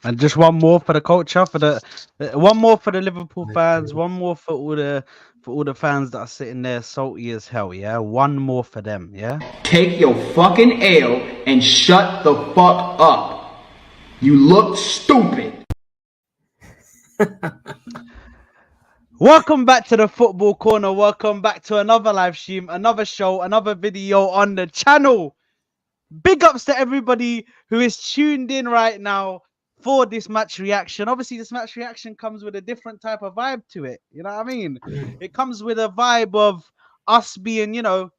And just one more for the culture, for the one more for the Liverpool fans, one more for all the fans that are sitting there salty as hell. Yeah, one more for them. Yeah. Take your fucking L and shut the fuck up. You look stupid. Welcome back to the Football Corner. Welcome back to another live stream, another show, another video on the channel. Big ups to everybody who is tuned in right now for this match reaction. Obviously, this match reaction comes with a different type of vibe to it. You know what I mean? It comes with a vibe of us being, at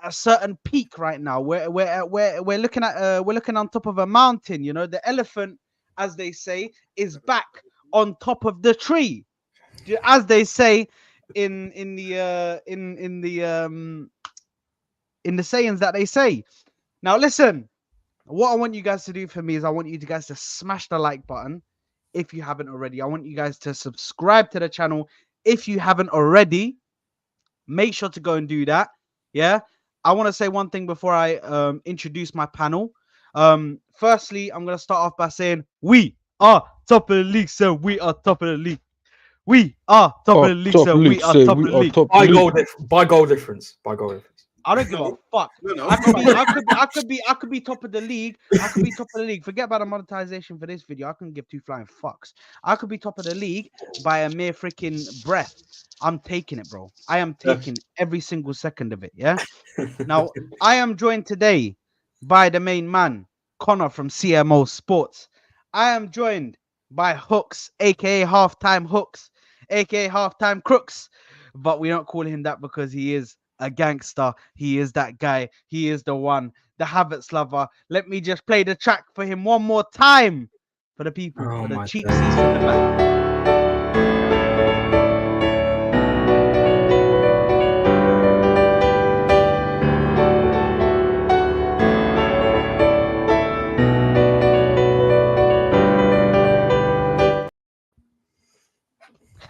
a certain peak right now. We're looking at we're looking on top of a mountain. You know, the elephant, as they say, is back on top of the tree. As they say in the sayings that they say. Now, listen, what I want you guys to do for me is I want you guys to smash the like button if you haven't already. I want you guys to subscribe to the channel if you haven't already. Make sure to go and do that. Yeah. I want to say one thing before I introduce my panel. Firstly, I'm going to start off by saying we are top of the league, so we are top of the league. We are top of the league, so we are top of the league. By goal difference. I don't give a fuck. No. I could be top of the league. I could be top of the league. Forget about the monetization for this video. I couldn't give two flying fucks. I could be top of the league by a mere freaking breath. I'm taking it, bro. I am taking every single second of it. Yeah. Now, I am joined today by the main man, Connor from CMO Sports. I am joined by Hooks, aka Halftime Hooks, aka Halftime Crooks. But we don't call him that because he is a gangster. He is that guy. He is the one, the Havertz lover. Let me just play the track for him one more time for the people, for the cheap seats in the back.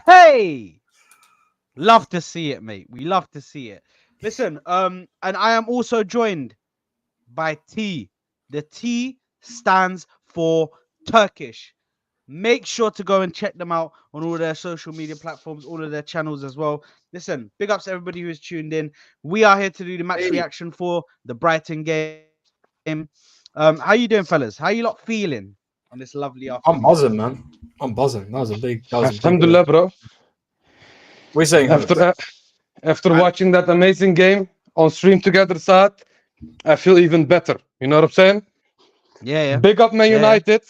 Hey, love to see it, mate. We love to see it. Listen, and I am also joined by T. The T stands for Turkish. Make sure to go and check them out on all their social media platforms, all of their channels as well. Listen, big ups to everybody who is tuned in. We are here to do the match reaction for the Brighton game. How you doing, fellas? How you lot feeling on this lovely afternoon? I'm buzzing, man. I'm buzzing. That was a big. Alhamdulillah, bro. We're saying after watching that amazing game on stream together, Saad, I feel even better. You know what I'm saying? Yeah. Big up Man United.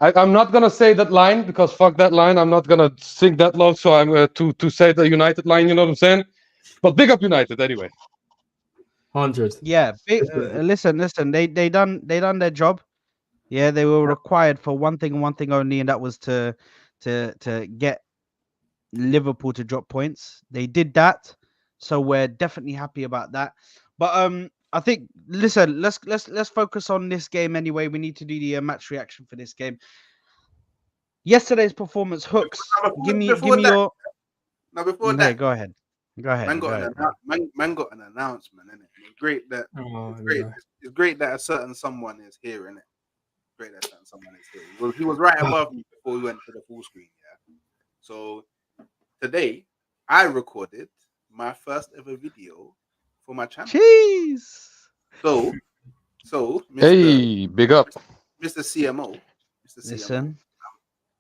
I'm not gonna say that line because fuck that line. I'm not gonna sing that long, so I'm to say the United line. You know what I'm saying? But big up United anyway. 100. Yeah. Listen. They done their job. Yeah, they were required for one thing and one thing only, and that was to get Liverpool to drop points. They did that, so we're definitely happy about that. But I think, listen, let's focus on this game anyway. We need to do the match reaction for this game. Yesterday's performance, Hooks. Give me your. Now before that, go ahead. Man got an announcement, innit? It's great that it's great that a certain someone is here, innit? Great that certain someone is here. Well, he was right above me before we went to the full screen, yeah. So today I recorded my first ever video for my channel. Jeez. So Hey, big up. Mr. CMO. Listen.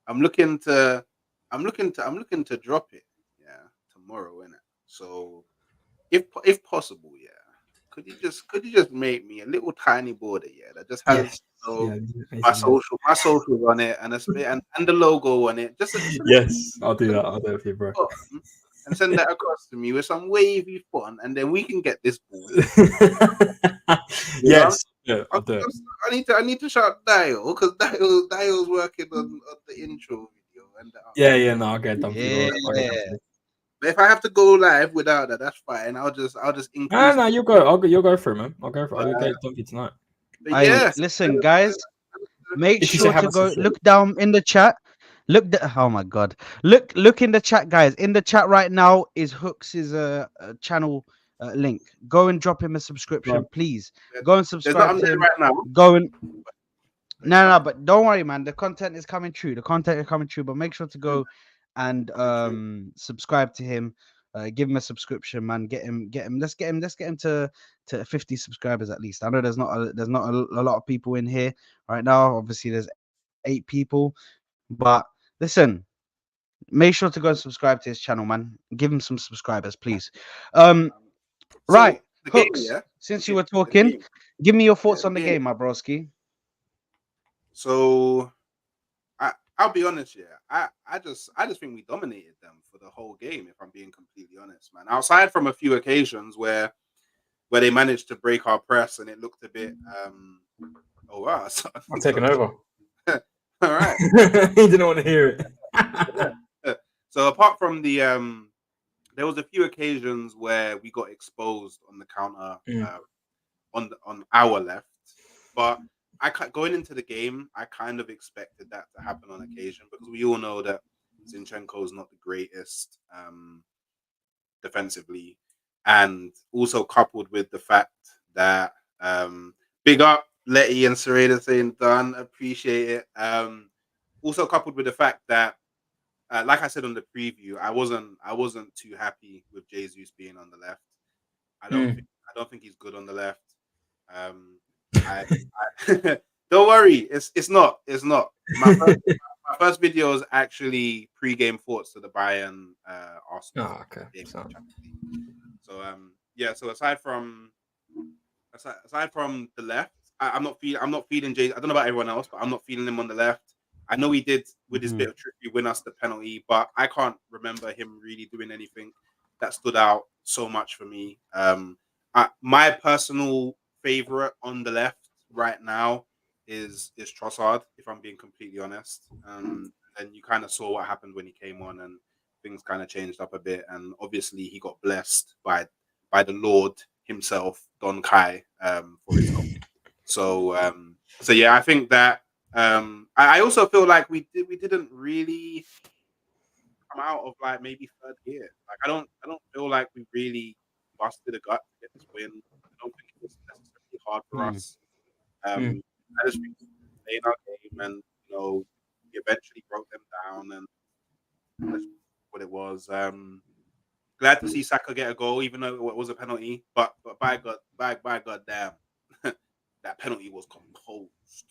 I'm looking to drop it, yeah, tomorrow, innit? So if possible, yeah. Could you just make me a little tiny border, yeah, that just has my socials on it and the logo on it. Yes, I'll do that. I'll do it for you, bro. And send that across to me with some wavy font, and then we can get this ball. Yes, yeah, I'll do it. I need to shout Dial because Dial's working on the intro video and no, I'll get it done for you. But if I have to go live without that, that's fine. I'll just increase. No, you'll go for it, man. I'll get it done for you tonight. Listen, guys, make sure to go look down in the chat. Oh my god, look in the chat, guys. In the chat right now is Hooks' channel link. Go and drop him a subscription, please. Go and subscribe to him. Right now. Go and No, but don't worry, man. The content is coming true. The content is coming true. But make sure to go and subscribe to him. Give him a subscription, man. Get him. Let's get him to 50 subscribers at least. I know there's not a lot of people in here right now. Obviously, there's 8 people. But listen, make sure to go and subscribe to his channel, man. Give him some subscribers, please. Right, the Hooks. game, yeah? Since you were talking, give me your thoughts on the game, my broski. So I'll be honest, yeah. I just think we dominated them for the whole game, if I'm being completely honest, man. Outside from a few occasions where they managed to break our press and it looked a bit oh wow. I'm taking over. All right. He didn't want to hear it. So apart from the there was a few occasions where we got exposed on the counter on our left, but going into the game, I kind of expected that to happen on occasion because we all know that Zinchenko is not the greatest defensively, and also coupled with the fact that big up Letty and Serena saying done, appreciate it. Also coupled with the fact that like I said on the preview, I wasn't too happy with Jesus being on the left. I don't think he's good on the left. I don't worry, it's not. My first video is actually pre-game thoughts to the Bayern Arsenal. Oh, okay. So yeah. So aside from the left, I'm not feeling Jay. I don't know about everyone else, but I'm not feeling him on the left. I know he did with his bit of trickery win us the penalty, but I can't remember him really doing anything that stood out so much for me. My personal favorite on the left right now is Trossard, if I'm being completely honest. And you kind of saw what happened when he came on, and things kind of changed up a bit. And obviously, he got blessed by the Lord himself, Don Kai, for his goal. So yeah, I think that. I also feel like we didn't really come out of like maybe third gear. Like I don't feel like we really busted a gut to get this win. I don't think it was necessarily hard for us. I just think we played our game, and we eventually broke them down, and that's what it was. Glad to see Saka get a goal, even though it was a penalty. But by God damn, that penalty was composed.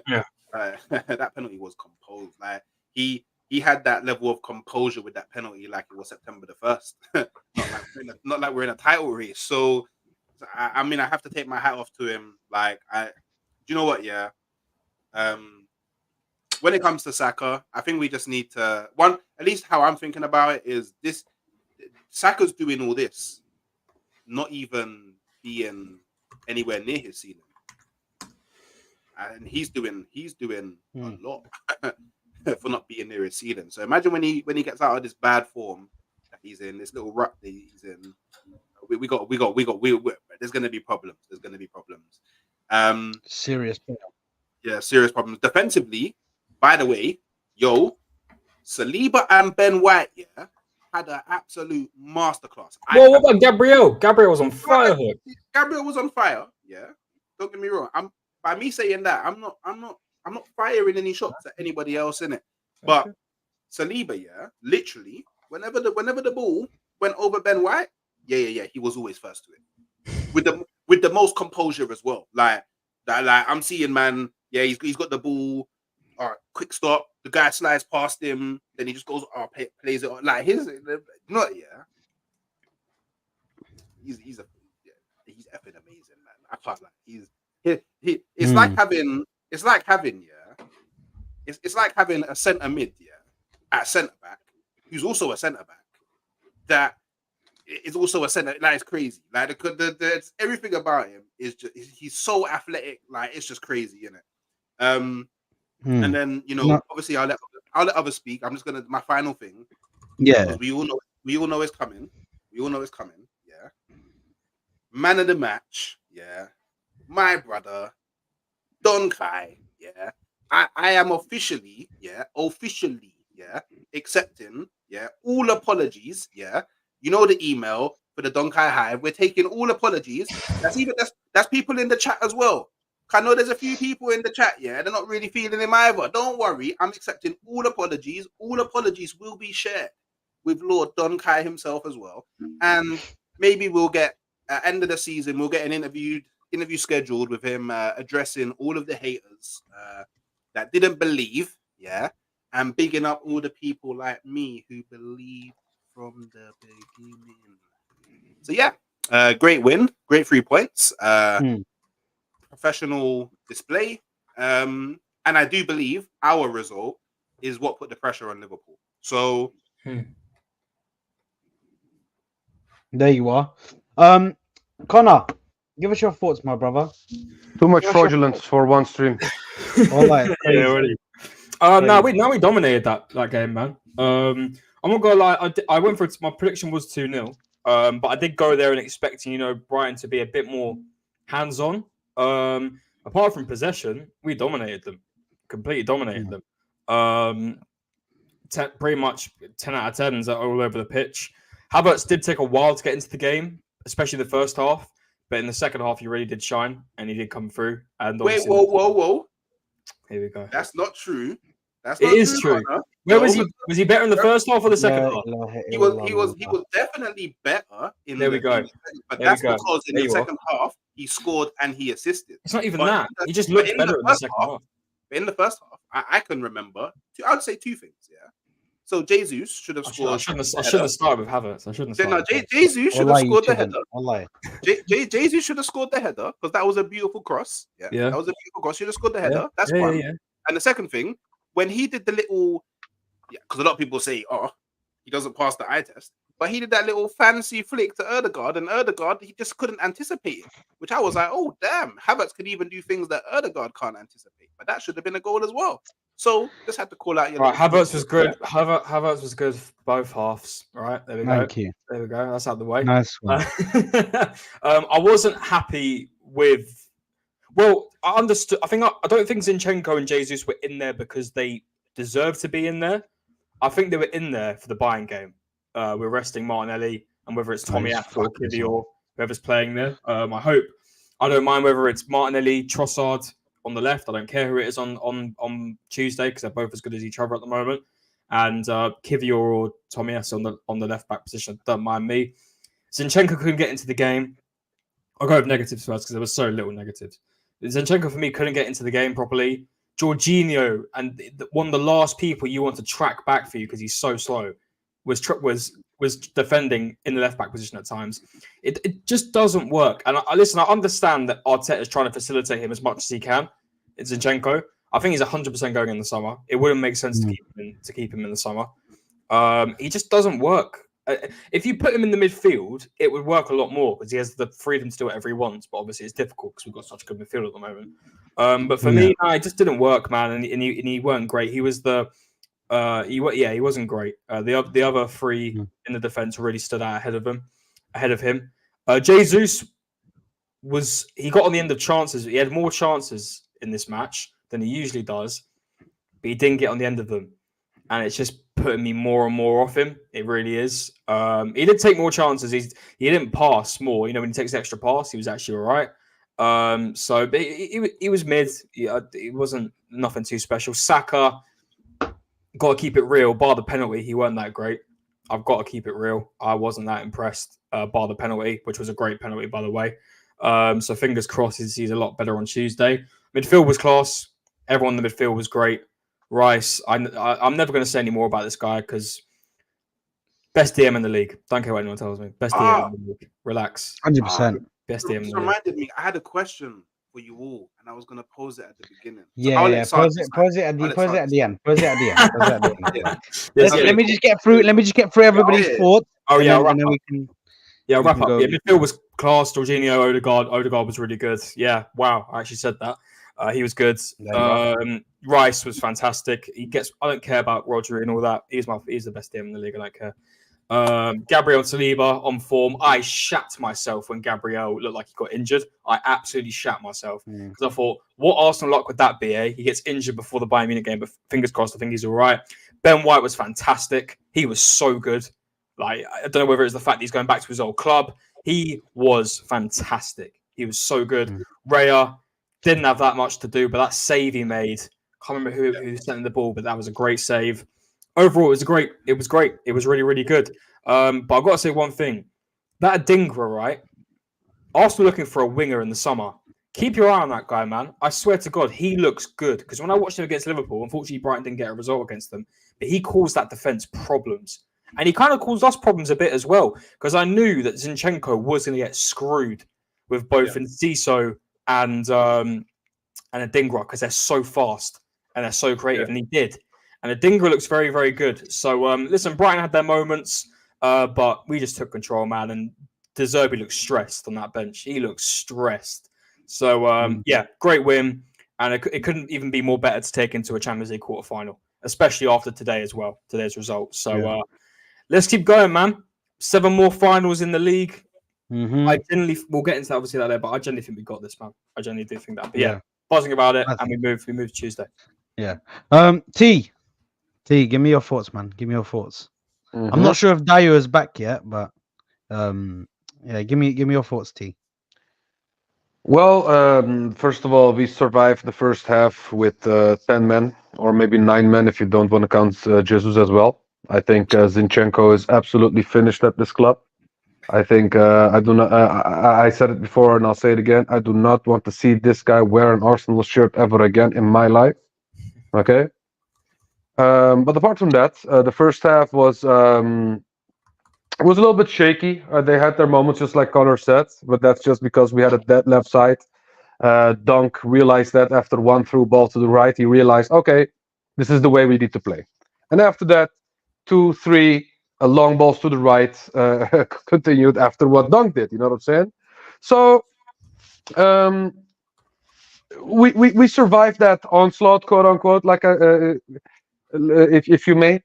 Yeah. That penalty was composed. Like he had that level of composure with that penalty, like it was September the 1st. not like we're in a title race. So I mean, I have to take my hat off to him. Like, do you know what? Yeah. When it comes to Saka, I think we just need to at least how I'm thinking about it is this: Saka's doing all this, not even being anywhere near his ceiling. And he's doing a lot for not being near his ceiling. So imagine when he gets out of this bad form that he's in, this little rut that he's in. We got. There's going to be problems. Serious. Yeah, serious problems defensively. By the way, Saliba and Ben White, had an absolute masterclass. Well, what about Gabriel? Gabriel was on fire. Gabriel was on fire. Yeah, don't get me wrong. By me saying that, I'm not firing any shots at anybody else in it. But Saliba, literally, whenever the ball went over Ben White, he was always first to it. With the most composure as well. Like I'm seeing, man, he's got the ball. All right, quick stop. The guy slides past him, then he just goes, plays it on. Like he's effing amazing, man. I can't like it's like having it's like having a centre mid at centre back who's also a centre back that is also a centre. Like it's crazy. Like the everything about him is just he's so athletic. Like it's just crazy, isn't it? And then obviously I'll let others speak. I'm just gonna my final thing. Yeah, we all know it's coming. Yeah, man of the match. Yeah. My brother, Don Kai, I am officially, accepting, all apologies, You know the email for the Don Kai Hive. We're taking all apologies. That's people in the chat as well. I know there's a few people in the chat, yeah, they're not really feeling him either. Don't worry, I'm accepting all apologies. All apologies will be shared with Lord Don Kai himself as well. And maybe we'll get, at end of the season, we'll get an interview scheduled with him addressing all of the haters that didn't believe, yeah, and bigging up all the people like me who believed from the beginning. So yeah, great win, great 3 points. Professional display, and I do believe our result is what put the pressure on Liverpool. So there you are. Connor, give us your thoughts, my brother. Too much fraudulence for one stream. All right, now we dominated that game, man. I'm not gonna lie. I went for my prediction was 2-0. But I did go there and expecting, Brighton to be a bit more hands-on. Apart from possession, we dominated them, completely dominated them. Pretty much 10 out of 10s all over the pitch. Havertz did take a while to get into the game, especially the first half. But in the second half, he really did shine and he did come through. And wait, whoa! Here we go. That's not true. It is true. Where was he? Was he better in the first half or the second half? He was definitely better in there we go. But that's because in the second half he scored and he assisted. It's not even that. He just looked better in the second half. In the first half, I can remember. I would say 2 things. Yeah. So Jesus should have scored. I shouldn't have started with Havertz. I shouldn't have. No, Jesus should have scored the header. Jesus should have scored the header because that was a beautiful cross. Yeah. That was a beautiful cross. Should have scored the header. That's one. Yeah. And the second thing, when he did the little, because a lot of people say, oh, he doesn't pass the eye test, but he did that little fancy flick to Ødegaard, and Ødegaard, he just couldn't anticipate it, which I was like, oh, damn, Havertz could even do things that Ødegaard can't anticipate, but that should have been a goal as well. So just had to call out your. Right, Havertz was good. Havertz was good for both halves. All right, there we go. Thank you. There we go. That's out of the way. Nice one. I wasn't happy with. Well, I understood. I don't think Zinchenko and Jesus were in there because they deserved to be in there. I think they were in there for the Bayern game. We're resting Martinelli, and whether it's Tommy Ath or Kivior, whoever's playing there. I don't mind whether it's Martinelli, Trossard on the left. I don't care who it is on Tuesday because they're both as good as each other at the moment. And Kivior or Tommy Ath on the left back position. Don't mind me. Zinchenko couldn't get into the game. I'll go with negatives first because there was so little negatives. Zinchenko for me couldn't get into the game properly. Jorginho, and one of the last people you want to track back for you because he's so slow, was defending in the left back position at times. It just doesn't work. And I understand that Arteta is trying to facilitate him as much as he can. It's Zinchenko. I think he's 100% going in the summer. It wouldn't make sense to keep him in the summer. He just doesn't work. If you put him in the midfield, it would work a lot more because he has the freedom to do whatever he wants. But obviously, it's difficult because we've got such a good midfield at the moment. But for me, it just didn't work, man. And he weren't great. He was he wasn't great. The other three in the defense really stood out ahead of him. Jesus he got on the end of chances. He had more chances in this match than he usually does, but he didn't get on the end of them. And it's just putting me more and more off him. It really is. He did take more chances. He didn't pass more. When he takes an extra pass, he was actually all right. But he was mid. It wasn't nothing too special. Saka, got to keep it real. Bar the penalty, he weren't that great. I've got to keep it real. I wasn't that impressed. Bar the penalty, which was a great penalty, by the way. So fingers crossed he's a lot better on Tuesday. Midfield was class. Everyone in the midfield was great. Rice, I'm never going to say any more about this guy because best DM in the league. Don't care what anyone tells me. Best DM in the league. Relax. 100%. Best DM in the league. Reminded me, I had a question for you all, and I was going to pose it at the beginning. Pose it at the end. Let me just get through everybody's thoughts. Oh yeah, and then we can. Yeah, wrap up. Yeah, midfield was class. Jorginho, Ødegaard was really good. Yeah, wow. I actually said that. He was good. Rice was fantastic. I don't care about Rodri and all that. He's the best DM in the league. I don't care. Gabriel Saliba on form. I shat myself when Gabriel looked like he got injured. I absolutely shat myself because I thought, what Arsenal luck would that be? He gets injured before the Bayern Munich game, but fingers crossed. I think he's all right. Ben White was fantastic. He was so good. I don't know whether it's the fact that he's going back to his old club. He was fantastic. He was so good. Raya, didn't have that much to do, but that save he made, can't remember who sent the ball, but that was a great save. Overall, it was great. It was great. It was really, really good. But I've got to say one thing. That Adingra, right? Arsenal looking for a winger in the summer. Keep your eye on that guy, man. I swear to God, he looks good. Because when I watched him against Liverpool, unfortunately, Brighton didn't get a result against them, but he caused that defence problems. And he kind of caused us problems a bit as well. Because I knew that Zinchenko was going to get screwed with both Enciso and Adingra because they're so fast and they're so creative. And he did. And Adingra looks very, very good. So, listen, Brighton had their moments, but we just took control, man. And De Zerbi looks stressed on that bench. He looks stressed. So, great win. And it couldn't even be more better to take into a Champions League quarterfinal, especially after today as well, today's results. So, let's keep going, man. 7 more finals in the league. I generally, we'll get into that obviously later, but I generally think we got this, man. I generally do think that. But buzzing about it, and we move Tuesday. Yeah. T, give me your thoughts, man. Give me your thoughts. I'm not sure if Dayo is back yet, but give me your thoughts, T. Well, first of all, we survived the first half with 10 men, or maybe 9 men if you don't want to count Jesus as well. I think Zinchenko is absolutely finished at this club. I think I do not. I said it before, and I'll say it again. I do not want to see this guy wear an Arsenal shirt ever again in my life. Okay. But apart from that, the first half was a little bit shaky. They had their moments, just like Connor said, but that's just because we had a dead left side. Dunk realized that after one through ball to the right, he realized, okay, this is the way we need to play. And after that, 2, 3 long balls to the right continued after what Dunk did. You know what I'm saying? So we survived that onslaught, quote unquote, like if you may.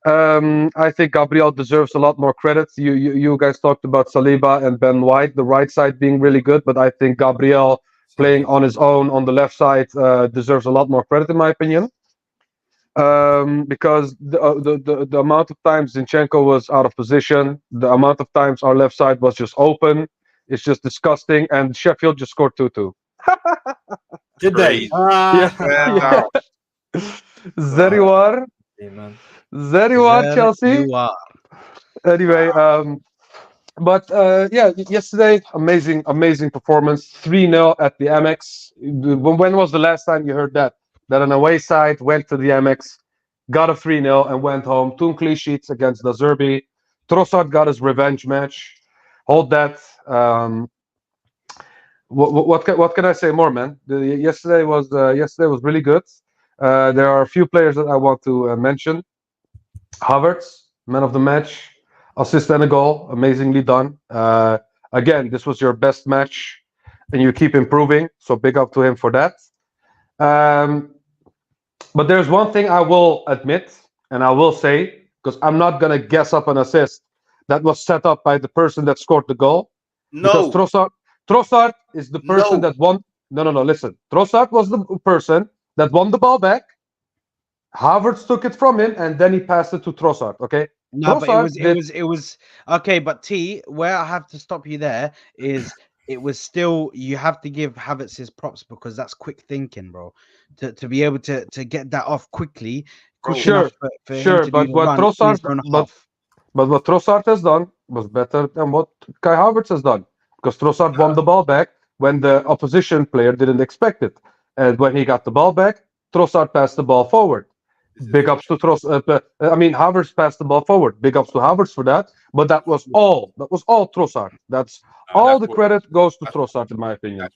I think Gabriel deserves a lot more credit. You guys talked about Saliba and Ben White, the right side being really good, but I think Gabriel playing on his own on the left side deserves a lot more credit, in my opinion. Because the amount of times Zinchenko was out of position, the amount of times our left side was just open, it's just disgusting. And Sheffield just scored 2-2. Did they? Yeah. Zeriwar. Zeriwar, Chelsea. Anyway, but yesterday, amazing performance. 3-0 at the Amex. When was the last time you heard that? That an away side went to the Amex, got a 3-0 and went home. 2 clean sheets against De Zerbi. Trossard got his revenge match. Hold that. What can I say more, man? Yesterday was really good. There are a few players that I want to mention. Havertz, man of the match, assist and a goal, amazingly done. Again, this was your best match, and you keep improving. So big up to him for that. But there's one thing I will admit, and I will say, because I'm not gonna guess up an assist that was set up by the person that scored the goal. No, because Trossard is the person that won. No. Listen, Trossard was the person that won the ball back. Havertz took it from him, and then he passed it to Trossard. Okay. No, Trossard but it was okay. But T, where I have to stop you there is it was still, you have to give Havertz his props because that's quick thinking, bro. To be able to get that off quickly. Sure, but what Trossard has done was better than what Kai Havertz has done, because Trossard won the ball back when the opposition player didn't expect it, and when he got the ball back, Trossard passed the ball forward. Big ups to Havertz passed the ball forward. Big ups to Havertz for that. But that was all. That was all Trossard. That's all the credit goes to Trossard, in my opinion.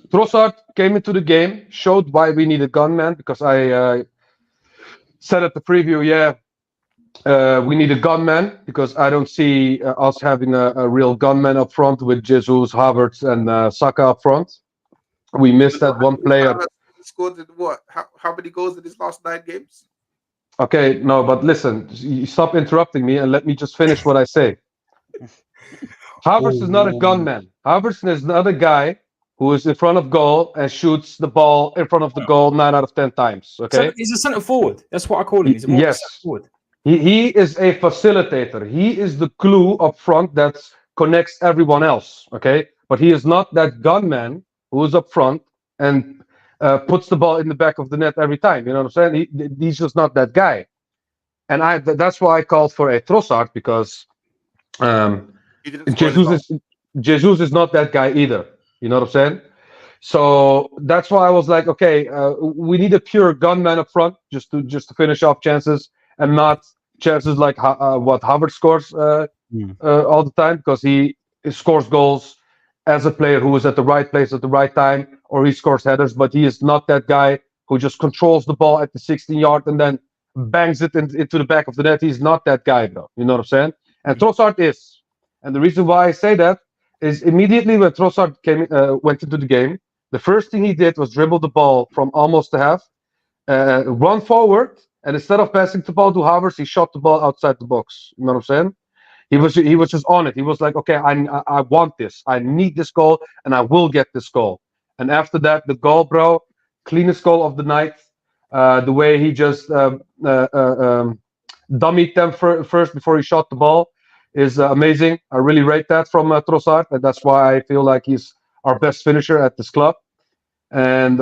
Trossard came into the game, showed why we needed gunman, because I said at the preview, we need a gunman, because I don't see us having a real gunman up front with Jesus, Havertz, and Saka up front. We missed that one player. Scored what? How many goals in his last 9 games? Okay, no, but listen, stop interrupting me and let me just finish what I say. Havertz is not a gunman. Havertz is not a guy who is in front of goal and shoots the ball in front of the goal 9 out of 10 times. Okay, so he's a centre forward. That's what I call him. He's a more centre forward. He is a facilitator. He is the glue up front that connects everyone else. Okay, but he is not that gunman who's up front and puts the ball in the back of the net every time. You know what I'm saying? He's just not that guy. And that's why I called for a Trossard, because He didn't score any goals. Jesus is not that guy either. You know what I'm saying? So that's why I was like, okay, we need a pure gunman up front, just to finish off chances, and not chances like what Havertz scores all the time, because he scores goals as a player who is at the right place at the right time, or he scores headers, but he is not that guy who just controls the ball at the 16-yard and then bangs it into the back of the net. He's not that guy, though. You know what I'm saying? And Trossard is. And the reason why I say that is immediately when Trossard went into the game, the first thing he did was dribble the ball from almost the half, run forward, and instead of passing the ball to Havertz, he shot the ball outside the box. You know what I'm saying? He was just on it. He was like, okay, I want this. I need this goal, and I will get this goal. And after that, the goal, bro, cleanest goal of the night. The way he just dummied them first before he shot the ball is amazing. I really rate that from Trossard, and that's why I feel like he's our best finisher at this club. And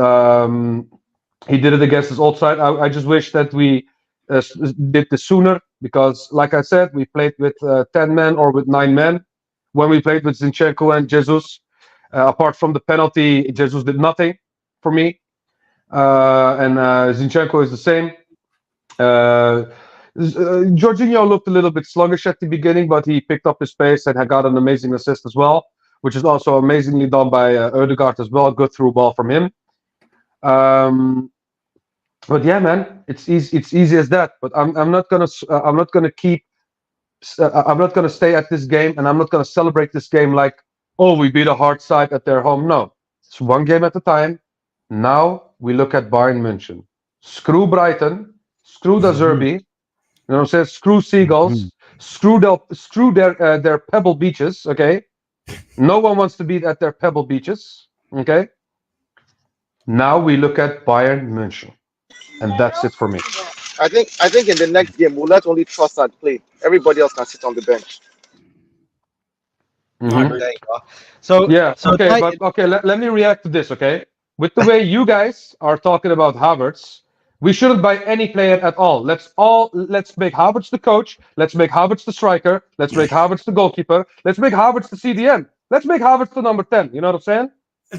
he did it against his old side. I just wish that we did this sooner, because, like I said, we played with 10 men or with 9 men when we played with Zinchenko and Jesus. Apart from the penalty, Jesus did nothing for me. And Zinchenko is the same. Jorginho looked a little bit sluggish at the beginning, but he picked up his pace and had got an amazing assist as well, which is also amazingly done by Ødegaard as well. Good through ball from him. But yeah, man, it's easy. It's easy as that. But I'm not gonna stay at this game, and I'm not gonna celebrate this game like, oh, we beat a hard side at their home. No, it's one game at a time. Now we look at Bayern München. Screw Brighton. Screw the Zerbi. You know what I'm saying? Screw Seagulls. Screw their pebble beaches. Okay. No one wants to be at their pebble beaches. Okay. Now we look at Bayern München, and that's it for me. I think in the next game we'll let only Trossard play. Everybody else can sit on the bench. Mhm. There you go. So Yeah. so Okay. Titan- But okay. Let me react to this. Okay. With the way you guys are talking about Havertz, we shouldn't buy any player at all. Let's make Havertz the coach. Let's make Havertz the striker. Let's make Havertz the goalkeeper. Let's make Havertz the CDM. Let's make Havertz the number 10. You know what I'm saying?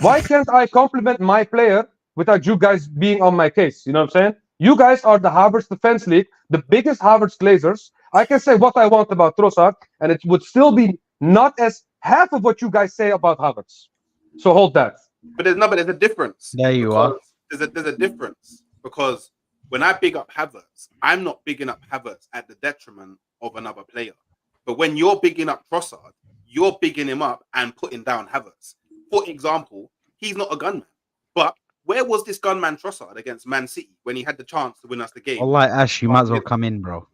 Why can't I compliment my player without you guys being on my case? You know what I'm saying? You guys are the Havertz Defense League, the biggest Havertz glazers. I can say what I want about Trossard, and it would still be not as half of what you guys say about Havertz. So hold that. But there's a difference. There you are. There's a difference, because when I big up Havertz, I'm not bigging up Havertz at the detriment of another player. But when you're bigging up Trossard, you're bigging him up and putting down Havertz. For example, he's not a gunman. But where was this gunman Trossard against Man City when he had the chance to win us the game? Wallahi, Ash, you might as well come in, bro.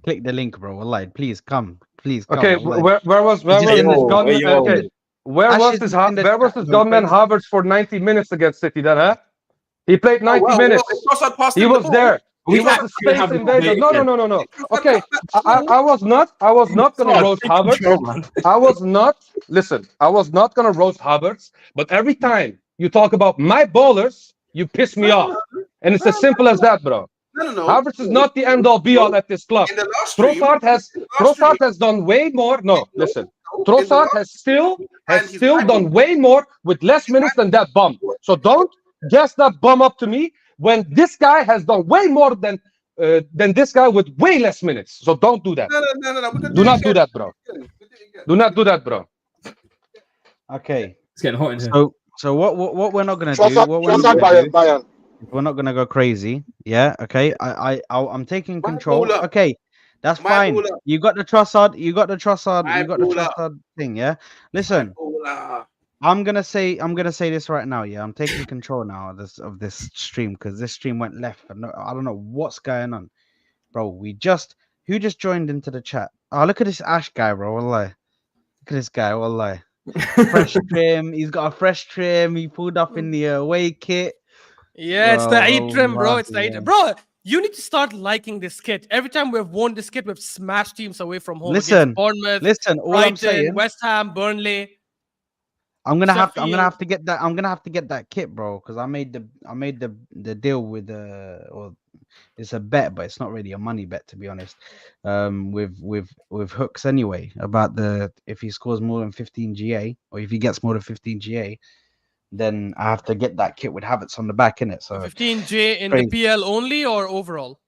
Click the link, bro. Wallahi, please come. Please come. Okay, Wallahi. where was this gunman? Okay, where was this gunman Havertz for 90 minutes against City? Then, huh? He played 90 minutes. He was there. He was the space invader. No. Okay, I was not gonna roast Havertz. I was not gonna roast Havertz. But every time you talk about my ballers, you piss me off, and it's as simple as that, bro. No. Havertz is not the end all be all at this club. Trossard has done way more. No, listen. Trossard has still done way more with less minutes than that bum. So don't guess that bum up to me when this guy has done way more than this guy with way less minutes. So don't do that. No. Do not do that, bro. Do not do that, bro. Okay. It's getting hot in here. So what we're not gonna do? Trossard Bayern. We're not gonna go crazy. Yeah. Okay. I'm taking My control. baller. Okay. That's My fine. baller. You got the Trossard. You got the Trossard. My You got the baller. Trossard thing. Yeah. Listen. I'm gonna say this right now. Yeah, I'm taking control now of this stream, because this stream went left. I don't know what's going on, bro. Who just joined into the chat? Oh, look at this Ash guy, bro. Wallahi. Look at this guy. Wallahi. Fresh trim. He's got a fresh trim. He pulled up in the away kit. Yeah, it's the Eid trim, bro. Bro, It's the Eid. Bro, you need to start liking this kit. Every time we've won this kit, we've smashed teams away from home. Listen, Bournemouth, listen. All I'm Brighton, saying, West Ham, Burnley. I'm gonna have to Sheffield. get that. I'm gonna have to get that kit, bro, because I made the deal with or it's a bet, but it's not really a money bet, to be honest. With Hooks anyway, about the if he scores more than 15 GA or if he gets more than 15 GA, then I have to get that kit with Havertz on the back in it. So 15J in the crazy. PL only or overall?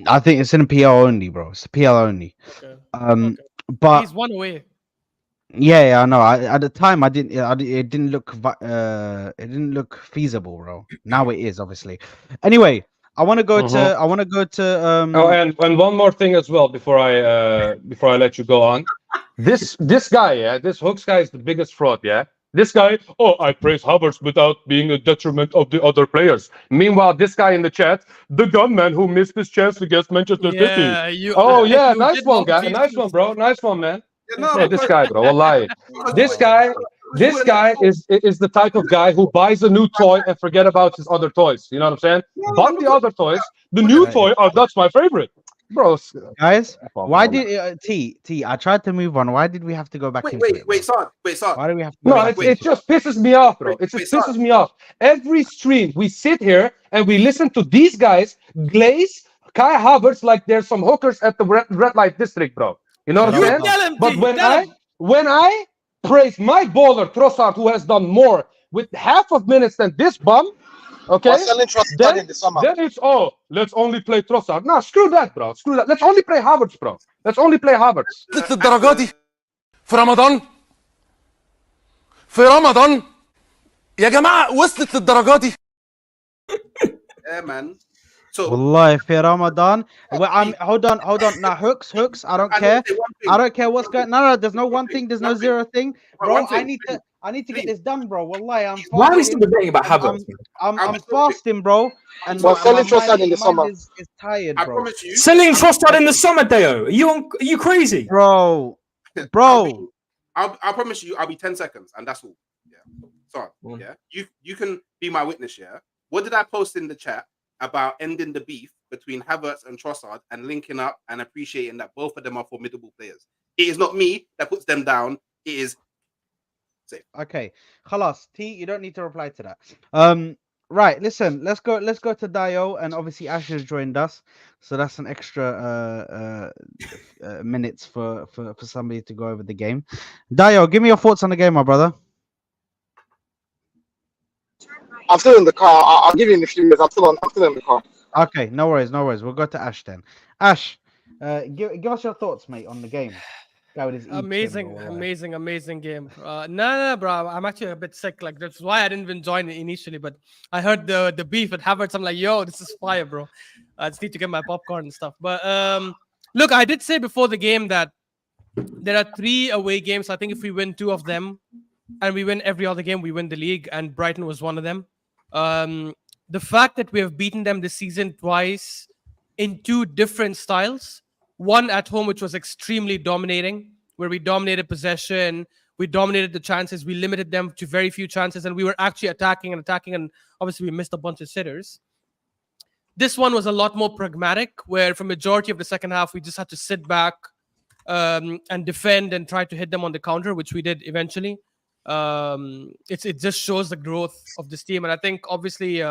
I think it's in PL only, bro. It's PL only. Okay. Um, Okay. but He's one away. yeah, I know. At the time, it didn't look it didn't look feasible, bro. Now it is, obviously. Anyway, I want to go to Oh, and one more thing as well before I let you go on. This guy, yeah, this Hooks guy is the biggest fraud, yeah. This guy, oh, I praise Havertz without being a detriment of the other players. Meanwhile, this guy in the chat, the gunman who missed his chance against Manchester Yeah, City. you. Oh yeah, You nice did one, mock guy. Nice Jesus. one, bro. Nice one, man. Yeah, no, Yeah, this because guy, bro. Wallahi. This guy, you wouldn't have is the type of guy who buys a new toy and forget about his other toys. You know what I'm saying? no, Bought the because other toys. The new toy, oh, that's my favorite, bro. guys. Come Why on, man. did T? I tried to move on. Why did we have to go back into it? Bro? Son. Why do we have to go No, back? it just pisses me off, bro. It just pisses me off. Every stream, we sit here and we listen to these guys glaze Kai Havertz like there's some hookers at the red light district, bro. You know what I'm You saying? tell him, But T. when Tell him. I praise my bowler Trossard, who has done more with half of minutes than this bum, okay? We're selling Trossard in the summer. Then it's let's only play Trossard. Nah, screw that, bro. Screw that. Let's only play Havertz, bro. Let's only play Havertz. وصلت للدرجة دي في رمضان في رمضان يا جماعة وصلت للدرجة دي Yeah, man. So Wallahi, fi Ramadan. Well, hold on. Now, hooks. I don't care. I don't care what's going. No. There's no one thing. There's no zero thing, bro. I need to get this done, bro. Wallahi, I'm fasting. Why are we still debating about Havertz? I'm fasting, bro. And We're selling my Trossard in the mind summer. is tired, I bro. promise you, Selling Trossard in the summer, Deo. Are you crazy? Bro. I promise you, I'll be 10 seconds, and that's all. Yeah. So yeah, you can be my witness. Yeah. What did I post in the chat about ending the beef between Havertz and Trossard and linking up and appreciating that both of them are formidable players? It is not me that puts them down. It is safe. Okay. Khalas. T, you don't need to reply to that. Right, listen, let's go to Dio, and obviously Ash has joined us, so that's an extra minutes for somebody to go over the game. Dio, give me your thoughts on the game, my brother. I'm still in the car. I'll give you in a few minutes. I'm still in the car. Okay, no worries. We'll go to Ash then. Ash, give us your thoughts, mate, on the game. Guy with his Amazing game. No, bro. I'm actually a bit sick. Like that's why I didn't even join it initially. But I heard the beef at Havertz. I'm like, yo, this is fire, bro. I just need to get my popcorn and stuff. But look, I did say before the game that there are 3 away games. I think if we win 2 of them, and we win every other game, we win the league. And Brighton was one of them. The fact that we have beaten them this season twice in 2 different styles. One at home, which was extremely dominating, where we dominated possession, we dominated the chances, we limited them to very few chances, and we were actually attacking, and obviously we missed a bunch of sitters. This one was a lot more pragmatic, where for majority of the second half, we just had to sit back and defend and try to hit them on the counter, which we did eventually. It just shows the growth of this team, and I think obviously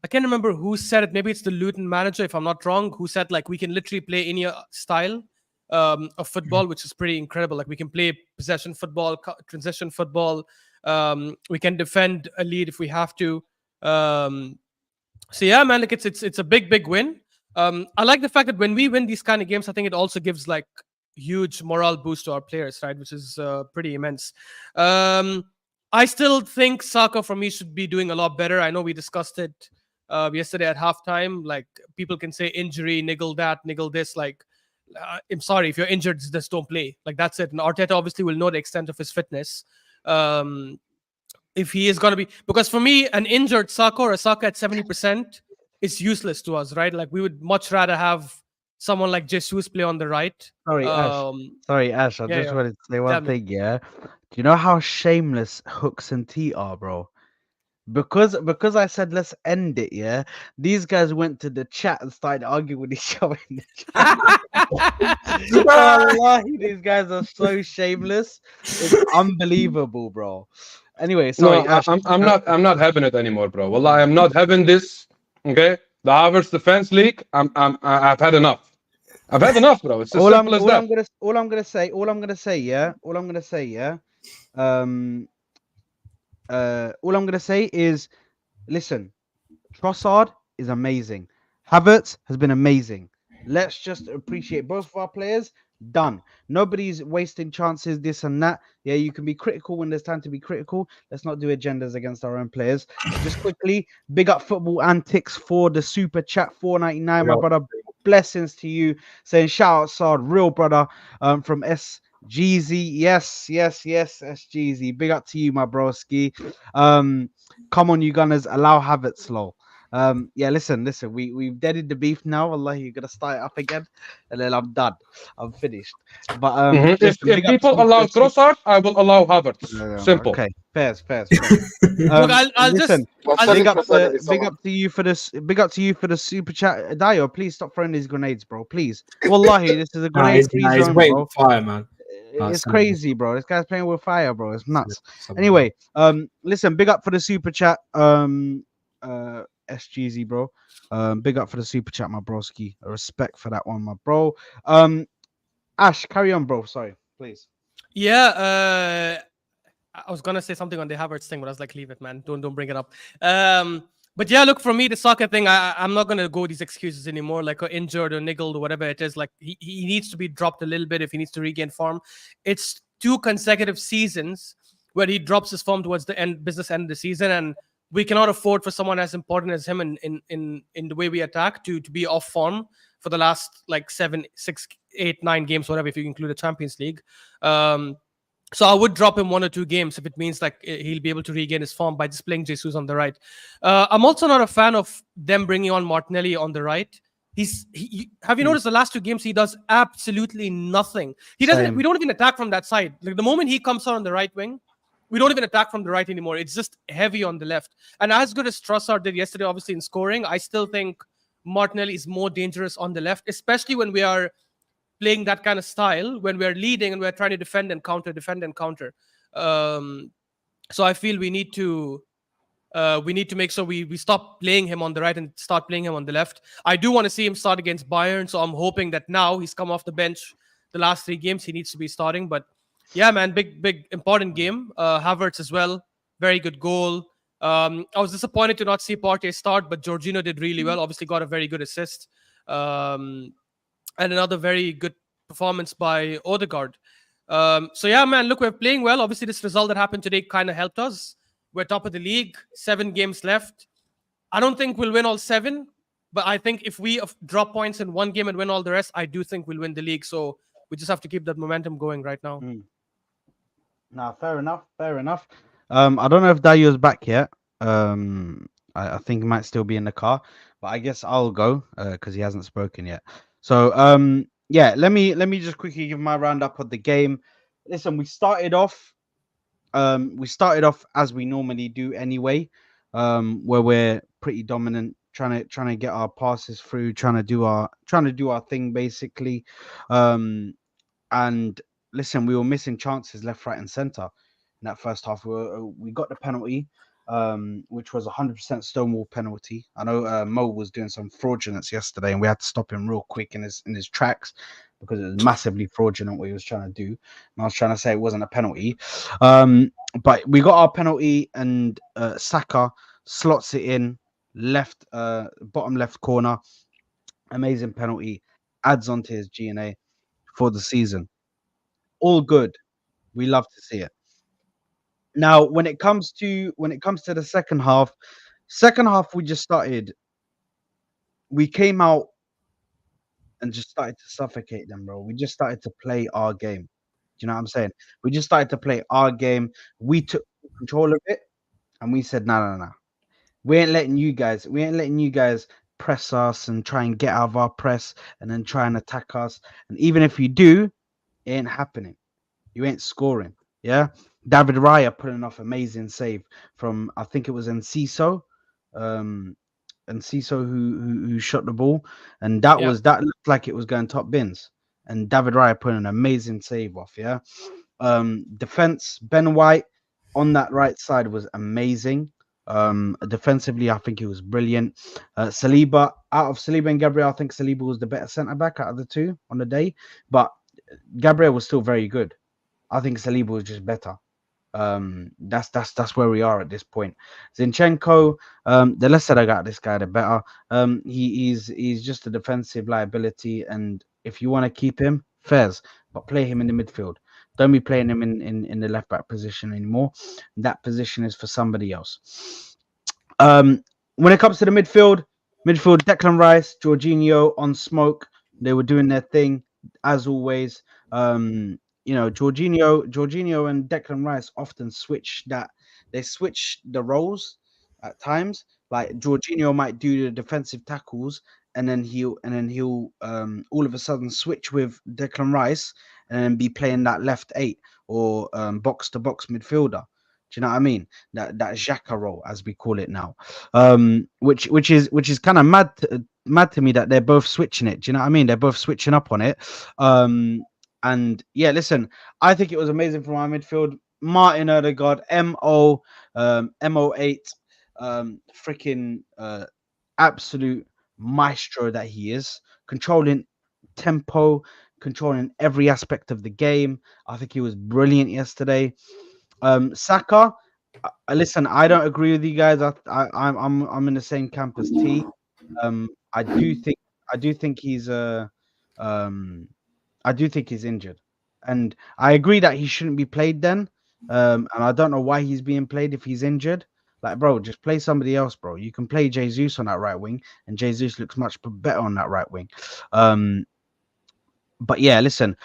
I can't remember who said it. Maybe it's the Luton manager, if I'm not wrong, who said like we can literally play any style of football, which is pretty incredible. Like we can play possession football, transition football. We can defend a lead if we have to. So yeah, man, like it's a big win. I like the fact that when we win these kind of games, I think it also gives like huge morale boost to our players, right? Which is pretty immense. I still think Saka for me should be doing a lot better. I know we discussed it yesterday at halftime. Like people can say injury, niggle that, niggle this. Like I'm sorry, if you're injured, just don't play. Like that's it. And Arteta obviously will know the extent of his fitness. If he is going to be, because for me, an injured Saka or a Saka at 70% is useless to us, right? Like we would much rather have someone like Jesus play on the right. Sorry, Ash. I just wanted to say one thing. Yeah, do you know how shameless Hooks and T are, bro? because I said let's end it. Yeah, these guys went to the chat and started arguing with each other in the chat. Wallahi, these guys are so shameless. It's unbelievable, bro. Anyway, No, sorry, Ash. I'm not having it anymore, bro. Well, I am not having this. Okay, the Havertz Defense League. I've had enough. I've had enough, bro. It's as simple as that. All I'm gonna say, yeah. Um, all I'm gonna say is, listen, Trossard is amazing. Havertz has been amazing. Let's just appreciate both of our players. Done. Nobody's wasting chances, this and that. Yeah, you can be critical when there's time to be critical. Let's not do agendas against our own players. Just quickly, big up Football Antics for the super chat 4.99, my brother. Blessings to you. Saying shout out Sard, real brother. From SGZ. Yes, SGZ. Big up to you, my broski. Come on, you gunners, allow Havertz low. Yeah, listen, we've deaded the beef now. Allah, you're gonna start it up again, and then I'm done. I'm finished. But If listen, big up to people you allow for the Trossard, I will allow Havertz. Simple. Okay, fairs. Look, I'll Listen, just Marcelo big up Trossard every big summer. up to you for this. Big up to you for the super chat, Dio. Please stop throwing these grenades, bro. Please, wallahi, this is a grenade-free he's zone, waiting bro. for fire, man. It's Send crazy, bro. This guy's playing with fire, bro. It's nuts. Send Anyway, listen, big up for the super chat, SGZ, bro. Big up for the super chat, my broski. Respect for that one, my bro. Ash, carry on, bro. Sorry, please. Yeah, I was gonna say something on the Havertz thing, but I was like, leave it, man. Don't bring it up. But yeah, look, for me, the soccer thing, I'm not gonna go these excuses anymore, like injured or niggled or whatever it is. Like he needs to be dropped a little bit if he needs to regain form. It's 2 consecutive seasons where he drops his form towards the business end of the season, and we cannot afford for someone as important as him in the way we attack to be off form for the last like 7, 6, 8, 9 games, whatever, if you include the Champions League. So I would drop him 1 or 2 games if it means like he'll be able to regain his form by just playing Jesus on the right. I'm also not a fan of them bringing on Martinelli on the right. Have you noticed the last 2 games he does absolutely nothing. He doesn't. Same. We don't even attack from that side. Like the moment he comes out on the right wing, we don't even attack from the right anymore. It's just heavy on the left. And as good as Trossard did yesterday, obviously in scoring, I still think Martinelli is more dangerous on the left, especially when we are playing that kind of style, when we're leading and we're trying to defend and counter. So I feel we need to make sure we stop playing him on the right and start playing him on the left. I do want to see him start against Bayern, so I'm hoping that now he's come off the bench the last 3 games, he needs to be starting. But yeah, man, big important game. Havertz as well, very good goal. I was disappointed to not see Partey start, but Jorginho did really well. Obviously got a very good assist. And another very good performance by Odegaard. So yeah, man, look, we're playing well. Obviously, this result that happened today kind of helped us. We're top of the league, 7 games left. I don't think we'll win all 7, but I think if we drop points in 1 game and win all the rest, I do think we'll win the league. So we just have to keep that momentum going right now. Nah, fair enough. I don't know if Dayo's back yet. I think he might still be in the car, but I guess I'll go because he hasn't spoken yet. So yeah, let me just quickly give my roundup of the game. Listen, we started off as we normally do anyway, where we're pretty dominant, trying to get our passes through, trying to do our thing basically. And listen, we were missing chances left, right, and center in that first half. We got the penalty, which was 100% Stonewall penalty. I know Mo was doing some fraudulence yesterday, and we had to stop him real quick in his tracks because it was massively fraudulent what he was trying to do. And I was trying to say it wasn't a penalty, but we got our penalty, and Saka slots it in left, bottom left corner. Amazing penalty, adds on to his G&A for the season. All good. We love to see it. Now, when it comes to the second half we came out and just started to suffocate them, bro. We just started to play our game. Do you know what I'm saying? We just started to play our game. We took control of it, and we said, no. We ain't letting you guys press us and try and get out of our press and then try and attack us. And even if you do, it ain't happening. You ain't scoring. Yeah. David Raya putting off amazing save from, I think it was Enciso, Enciso who shot the ball, and that looked like it was going top bins, and David Raya put an amazing save off. Yeah, defense, Ben White on that right side was amazing. Defensively, I think he was brilliant. Saliba, out of Saliba and Gabriel, I think Saliba was the better centre back out of the two on the day, but Gabriel was still very good. I think Saliba was just better. That's where we are at this point. Zinchenko, the less that I got this guy, the better. He's just a defensive liability, and if you want to keep him, fairs, but play him in the midfield. Don't be playing him in the left back position anymore. That position is for somebody else. When it comes to the midfield, Declan Rice, Jorginho on smoke. They were doing their thing as always. You know, Jorginho and Declan Rice often switch the roles at times. Like Jorginho might do the defensive tackles, and then he'll all of a sudden switch with Declan Rice and then be playing that left 8 or box to box midfielder. Do you know what I mean? That Xhaka role, as we call it now, which is kind of mad to me that they're both switching it. Do you know what I mean? They're both switching up on it. And yeah, listen, I think it was amazing from our midfield. Martin Odegaard, MO8, freaking absolute maestro that he is, controlling tempo, controlling every aspect of the game. I think he was brilliant yesterday. Saka, listen, I don't agree with you guys. I'm in the same camp as T. I do think he's I do think he's injured, and I agree that he shouldn't be played then. And I don't know why he's being played if he's injured. Like, bro, just play somebody else, bro. You can play Jesus on that right wing, and Jesus looks much better on that right wing. But yeah, listen,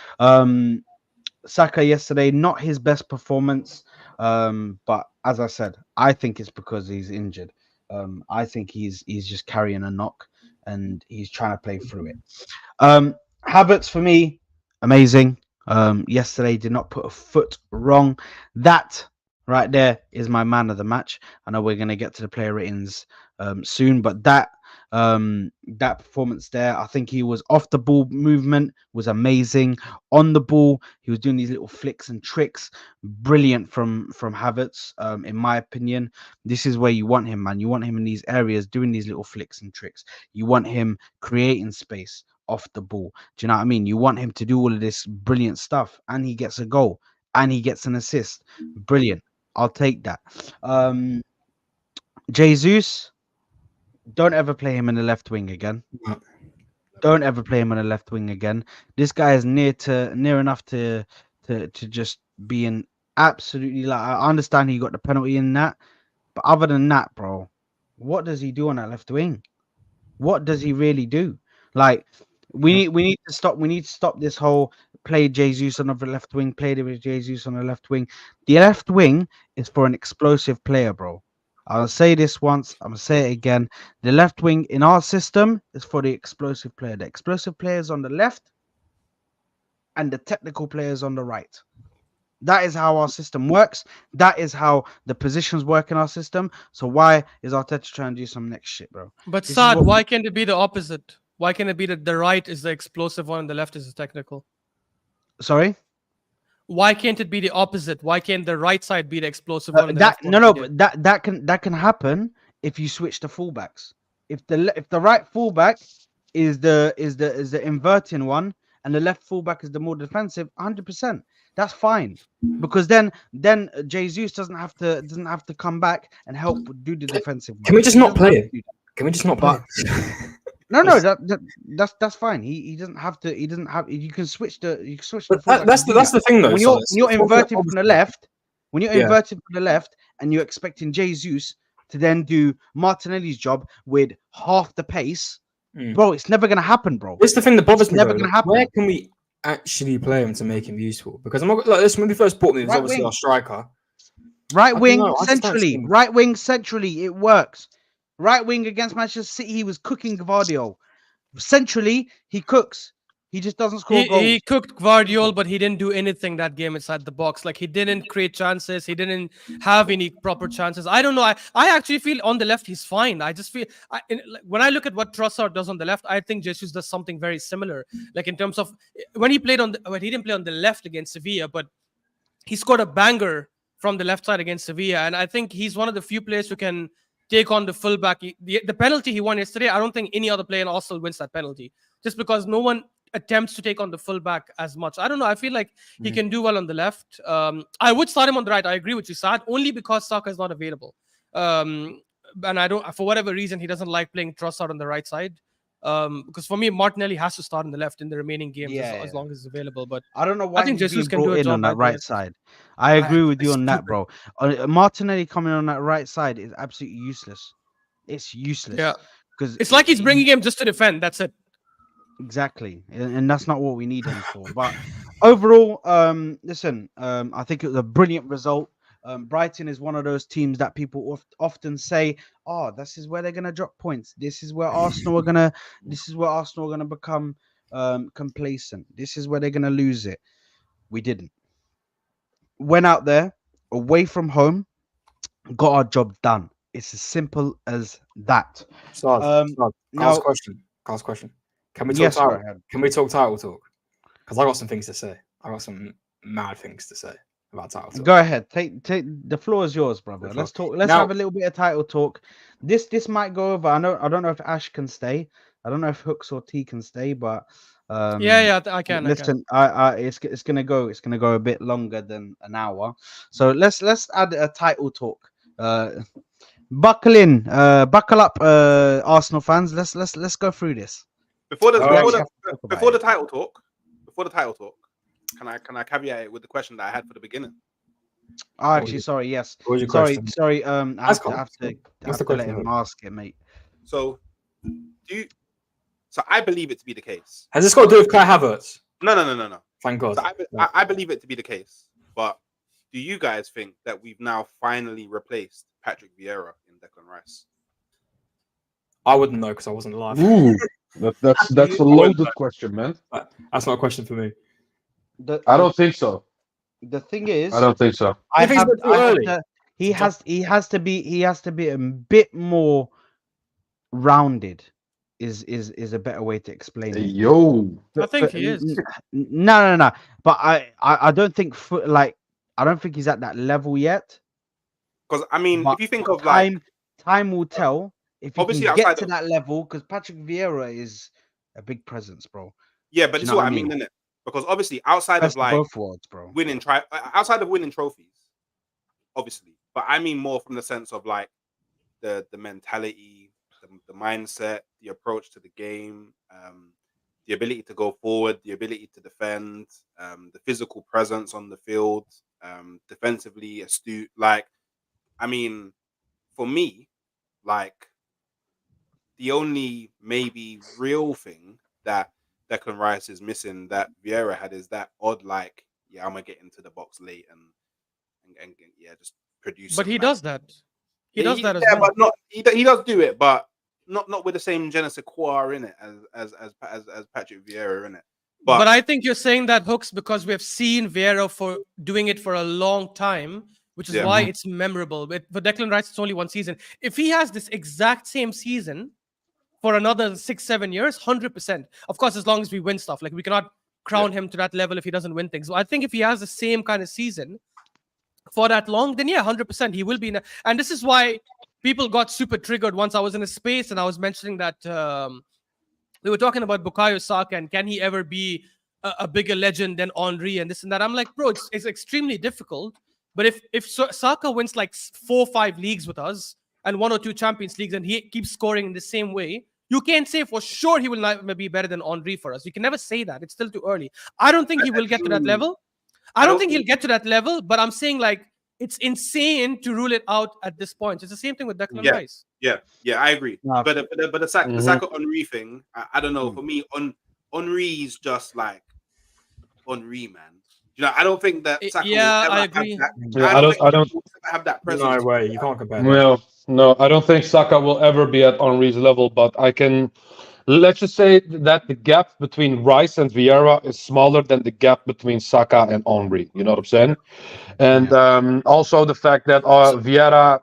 Saka yesterday, not his best performance. But as I said, I think it's because he's injured. I think he's just carrying a knock, and he's trying to play through it. Havertz for me, amazing. Yesterday did not put a foot wrong. That right there is my man of the match. I know we're gonna get to the player ratings soon, but that performance there, I think he was off the ball movement was amazing. On the ball, he was doing these little flicks and tricks, brilliant from Havertz. In my opinion, this is where you want him, man. You want him in these areas doing these little flicks and tricks. You want him creating space off the ball. Do you know what I mean? You want him to do all of this brilliant stuff, and he gets a goal and he gets an assist. Brilliant. I'll take that. Jesus, don't ever play him in the left wing again. Don't ever play him on the left wing again. This guy is near enough to just being absolutely, like, I understand he got the penalty in that, but other than that, bro, what does he do on that left wing? What does he really do? Like, we need to stop this whole play Jesus on the left wing, play with Jesus on the left wing. The left wing is for an explosive player, bro. I'll say this once, I'm gonna say it again. The left wing in our system is for the explosive player. The explosive players on the left and the technical players on the right. That is how our system works. That is how the positions work in our system. So why is Arteta trying to do some next shit, bro? But Saad, why can't it be the opposite? Why can't it be that the right is the explosive one and the left is the technical? Sorry? Why can't it be the opposite? Why can't the right side be the explosive one? And that can happen if you switch the fullbacks. If the right fullback is the inverting one and the left fullback is the more defensive, 100%. That's fine, because then Jesus doesn't have to come back and help do the defensive one. Can we just not play it? Can we just not play it? No, that's fine. He doesn't have to. He doesn't have. You can switch the. That's the thing, though. When you're inverted from the left, inverted from the left, and you're expecting Jesus to then do Martinelli's job with half the pace, bro, it's never gonna happen, bro. It's the thing that bothers me. Never gonna happen. Where can we actually play him to make him useful? Because I'm not like this. When we first bought him, he was obviously our striker. Right wing centrally. Right wing centrally. It works. Right wing against Manchester City, he was cooking Gvardiol. Centrally, he cooks. He just doesn't score goals. He cooked Guardiola, but he didn't do anything that game inside the box. Like he didn't create chances. He didn't have any proper chances. I don't know. I actually feel on the left he's fine. I just feel when I look at what Trossard does on the left, I think Jesus does something very similar. Like in terms of when he played when he didn't play on the left against Sevilla, but he scored a banger from the left side against Sevilla, and I think he's one of the few players who can take on the fullback. The penalty he won yesterday, I don't think any other player in Arsenal wins that penalty, just because no one attempts to take on the fullback as much. I don't know. I feel like he can do well on the left. I would start him on the right. I agree with you, Saad, only because Saka is not available. And I don't, for whatever reason, he doesn't like playing Trossard on the right side. Because for me, Martinelli has to start on the left in the remaining games as long as he's available. But I don't know why I think he's Jesus being can do brought a in job on that right side. I agree with you on that, bro. Martinelli coming on that right side is absolutely useless. It's useless. Yeah, because it's like he's bringing him just to defend. That's it. Exactly, and that's not what we need him for. But overall, listen, I think it was a brilliant result. Brighton is one of those teams that people often say, "Oh, this is where they're gonna drop points. This is where Arsenal are gonna. This is where Arsenal are gonna become complacent. This is where they're gonna lose it." We didn't. Went out there, away from home, got our job done. It's as simple as that. Carl's question. Can we talk title? Can we talk title talk? Because I got some things to say. I got some mad things to say about title talk. Go ahead. Take the floor is yours, brother. Let's talk. Let's have a little bit of title talk. This might go over. I don't know if Ash can stay. I don't know if Hooks or T can stay, but I can. Listen, it's gonna go. It's gonna go a bit longer than an hour. So let's add a title talk. Buckle in. Buckle up, Arsenal fans. Let's go through this. Before the title talk, can I caveat it with the question that I had for the beginning? Oh, actually, sorry. Yes. Sorry. I have to let him ask it, mate. So, I believe it to be the case. Has this got to do with Kai Havertz? No. Thank God. So I believe it to be the case. But do you guys think that we've now finally replaced Patrick Vieira in Declan Rice? I wouldn't know because I wasn't alive. Ooh, that's a loaded question, man. That's not a question for me. I don't think so. The thing is, I don't think so. He has to be a bit more rounded. Is a better way to explain it. I think he is. No. But I don't think I don't think he's at that level yet. Because I mean, if you think of time will tell if you obviously can get to that level. Because Patrick Vieira is a big presence, bro. Yeah, but this is what I mean, isn't it? Because obviously, outside of both worlds, bro, outside of winning trophies, obviously, but I mean more from the sense of like the mentality, the mindset, the approach to the game, the ability to go forward, the ability to defend, the physical presence on the field, defensively astute. Like, I mean, for me, like the only maybe real thing that Declan Rice is missing that Vieira had is that odd, like, I'm gonna get into the box late and just produce. But he does that. He does that as well. But not he does do it, but not with the same je ne sais quoi in it as Patrick Vieira in it. But I think you're saying that, Hooks, because we have seen Vieira for doing it for a long time, which is why it's memorable. But for Declan Rice, it's only one season. If he has this exact same season for another 6-7 years, 100%. Of course, as long as we win stuff, like we cannot crown him to that level if he doesn't win things. So I think if he has the same kind of season for that long, then 100% he will be. And this is why people got super triggered once I was in a space and I was mentioning that they were talking about Bukayo Saka and can he ever be a bigger legend than Henry and this and that. I'm like, bro, it's extremely difficult. But if Saka wins like 4 or 5 leagues with us and 1 or 2 Champions Leagues and he keeps scoring in the same way, you can't say for sure he will not be better than Henry for us. You can never say that. It's still too early. I don't think he will get to that level. I don't think he'll get to that level, but I'm saying like it's insane to rule it out at this point. It's the same thing with Declan Rice. Yeah, I agree. But the Saka Henry thing, I don't know. For me, Henry's just like Henry, man. You know, I don't think that Saka will ever I agree. I don't have that presence. No way, you can't compare. No, I don't think Saka will ever be at Henry's level, but I can let's just say that the gap between Rice and Vieira is smaller than the gap between Saka and Henry. You know what I'm saying? And also the fact that Vieira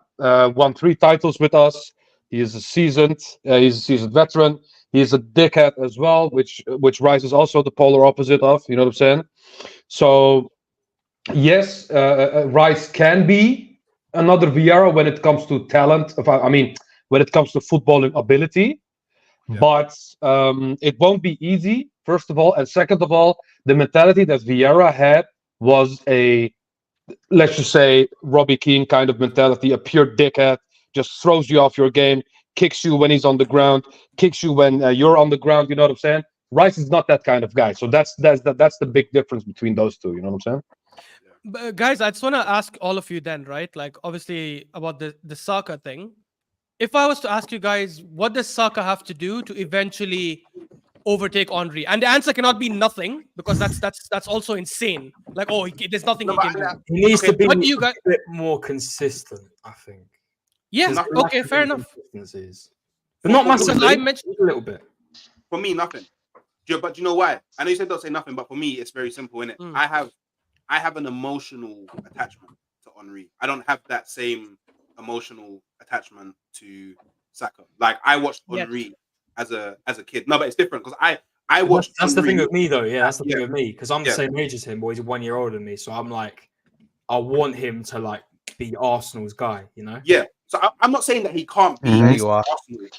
won 3 titles with us. He's a seasoned veteran. He's a dickhead as well, which Rice is also the polar opposite of. You know what I'm saying? So yes, Rice can be another Vieira when it comes to talent. I mean, when it comes to footballing ability. But it won't be easy, first of all. And second of all, the mentality that Vieira had was a, let's just say, Robbie Keane kind of mentality, a pure dickhead, just throws you off your game, kicks you when he's on the ground, kicks you when you're on the ground. You know what I'm saying? Rice is not that kind of guy. So that's the big difference between those two. You know what I'm saying? But guys, I just want to ask all of you then, right? Like, obviously, about the Saka thing. If I was to ask you guys, what does Saka have to do to eventually overtake Henry? And the answer cannot be nothing, because that's also insane. Like, there's nothing he can do. He needs to be What do you guys? a bit more consistent, I think. Yeah. There's Okay. massive Fair enough. inconsistencies. But not Because massively. I mentioned A little bit. For me, nothing. But do you know why? I know you said don't say nothing, but for me, it's very simple, innit? I have an emotional attachment to Henry. I don't have that same emotional attachment to Saka. Like, I watched Henry as a kid. No, but it's different because I watched. That's the Henry. thing with me, though. Yeah, that's the thing with me, because I'm the same age as him, but he's 1 year older than me. So I'm like, I want him to like be Arsenal's guy, you know? Yeah. So I'm not saying that he can't be Arsenal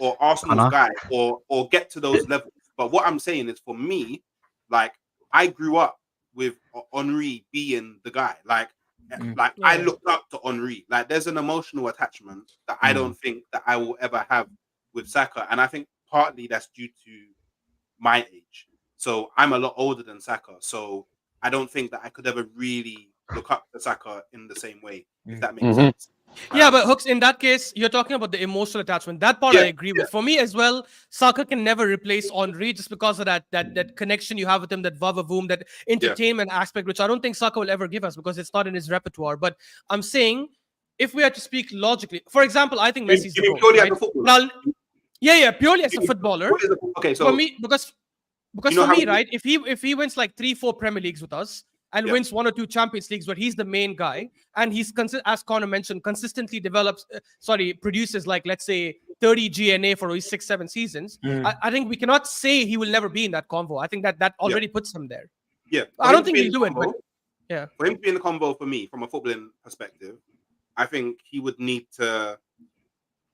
or Arsenal's guy or get to those levels. But what I'm saying is, for me, like, I grew up with Henry being the guy. Like I looked up to Henry. Like, there's an emotional attachment that I don't think that I will ever have with Saka. And I think partly that's due to my age. So I'm a lot older than Saka. So I don't think that I could ever really look up to Saka in the same way, if that makes sense. Yeah, but Hooks, in that case, you're talking about the emotional attachment. That part I agree with. For me as well, Saka can never replace Henry just because of that connection you have with him, that vavavoom, that entertainment aspect, which I don't think Saka will ever give us because it's not in his repertoire. But I'm saying, if we are to speak logically, for example, I think Messi's the GOAT, right? Now, purely as a footballer. Okay, so for me, because for me, right, if he wins like 3-4 Premier Leagues with us, and wins 1 or 2 Champions Leagues where he's the main guy, and he's, as Connor mentioned, consistently produces, like, let's say 30 GNA for his 6-7 seasons. I think we cannot say he will never be in that convo. I think that already puts him there. Yeah, I don't think he'll do it. But for him to be in the convo, for me, from a footballing perspective, I think he would need to.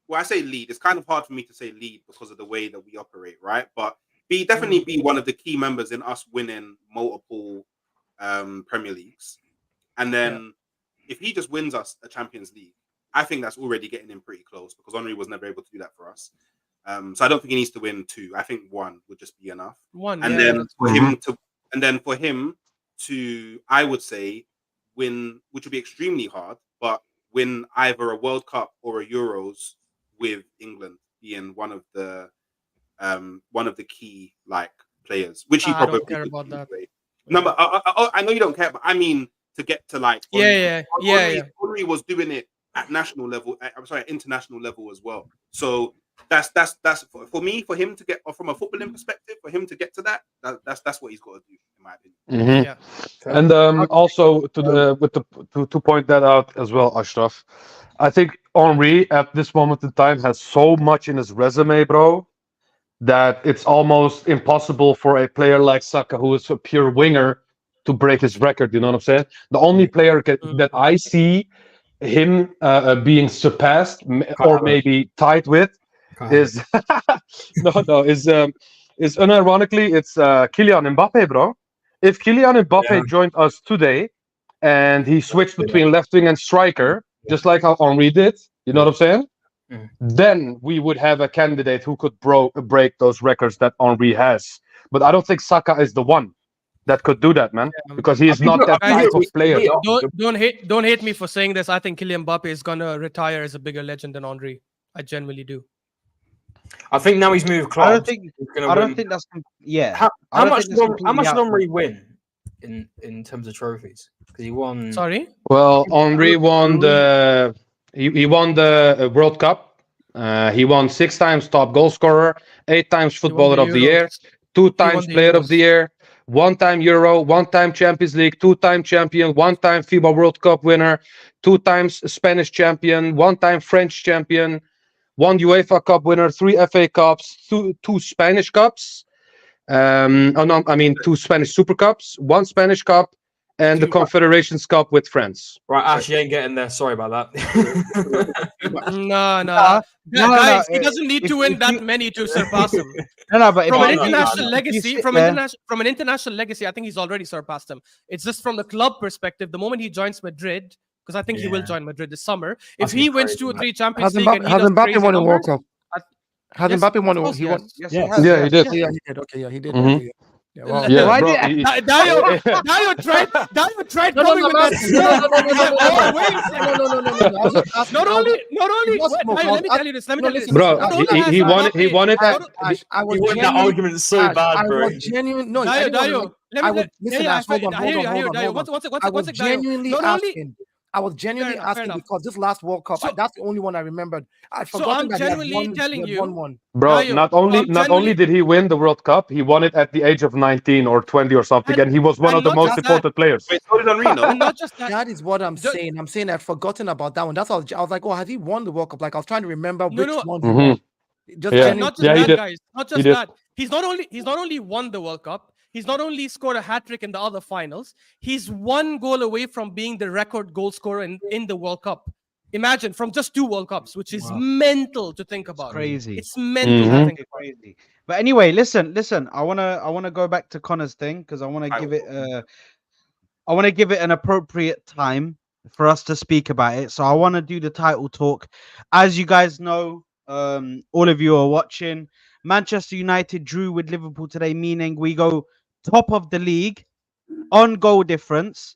Well, I say lead. It's kind of hard for me to say lead because of the way that we operate, right? But definitely be one of the key members in us winning multiple Premier Leagues. And then if he just wins us a Champions League, I think that's already getting him pretty close, because Henry was never able to do that for us. So I don't think he needs to win 2. I think 1 would just be enough. Then for him to, I would say, win, which would be extremely hard, but win either a World Cup or a Euros with England being one of the key, like, players, which he probably don't care about that. No, but I know you don't care, but I mean, to get to, like, Henry was doing it at national level. International level as well. So that's for me, for him to get, or from a footballing perspective, for him to get to that's what he's got to do, in my opinion. And also to point that out as well, Ashraf, I think Henry at this moment in time has so much in his resume, bro, that it's almost impossible for a player like Saka, who is a pure winger, to break his record. You know what I'm saying? The only player that I see him being surpassed or maybe tied with is is unironically, it's Kylian Mbappe, bro. If Kylian Mbappe joined us today and he switched between left wing and striker, just like how Henry did, you know what I'm saying? Then we would have a candidate who could break those records that Henry has. But I don't think Saka is the one that could do that, man, because he is not that type of player. Don't hate me for saying this. I think Kylian Mbappe is gonna retire as a bigger legend than Henry. I genuinely do. I think now he's moved clubs. I don't think that's. Yeah. How much did Henry win in terms of trophies? Because he won. Sorry. Well, Henry won the. He won the World Cup He won 6 times top goal scorer, 8 times He won footballer the of the year, Euros. 2 He won times the player of Euros. the year, 1 time Euro, 1 time Champions League, 2 time champion, 1 time FIBA World Cup winner, 2 times Spanish champion, 1 time French champion, 1 UEFA Cup winner, 3 FA Cups, 2 Spanish Cups. No, I mean 2 Spanish Super Cups, 1 Spanish Cup, and the 2 Confederations Cup with France. Right, Ash, you ain't getting there. Sorry about that. No. Guys, he doesn't need to win that many to surpass him. No, but From an if you international sit legacy, there- from an international legacy, I think he's already surpassed him. It's just from the club perspective. The moment he joins Madrid, because I think he will join Madrid this summer. If That's he wins crazy, 2 or man. 3 Champions Has League and he Mbappe, does Mbappe crazy won a World numbers, Cup? Has yes, Mbappe won? of course He he won. has. Yes, Yes. he has. Yeah, he did. Oh, yeah, he did. Okay, yeah, he did. Mhm. Okay, yeah. Wow. Yeah, Why bro. did- Dayo tried No, coming with that. no. I was just asking. Not only, Just wait, smoke. Dayo, let me tell you this. Bro, Not only has he won it. He Mbappe- won it. Ash, I He was won that genuinely. argument so Ash, bad, I bro. was genuine. No, I didn't Dayo, want to- let I me would listen. yeah, Ash, hold on. I hear you. I One was sec, Dayo. genuinely Not only, asking. I was genuinely fair asking enough. because this last World Cup, So- that's the only one I remembered. I'd So forgotten I'm that he had genuinely won, telling he had you- won one. Bro, Dayo, not I'm only genuinely- did he win the World Cup, he won it at the age of 19 or 20 or something, and he was one and of the not most just that- important players. Wait, so did Henry, no? and not just that. That is what I'm Ju- saying. I'm saying I'd forgotten about that one. That's all. I was like, oh, has he won the World Cup? Like I was trying to remember which No. one he Mhm. won. Just Yeah. And not just Yeah, he that, did. guys. Not He just did. that. He's not only won the World Cup. He's not only scored a hat trick in the other finals. He's 1 goal away from being the record goal scorer in the World Cup. Imagine from just 2 World Cups, which is mental to think about. crazy. It's mental Mhm. to think It's about. crazy. But anyway, listen. I wanna go back to Connor's thing because I wanna give it an appropriate time for us to speak about it. So I want to do the title talk. As you guys know, all of you are watching. Manchester United drew with Liverpool today, meaning we go top of the league on goal difference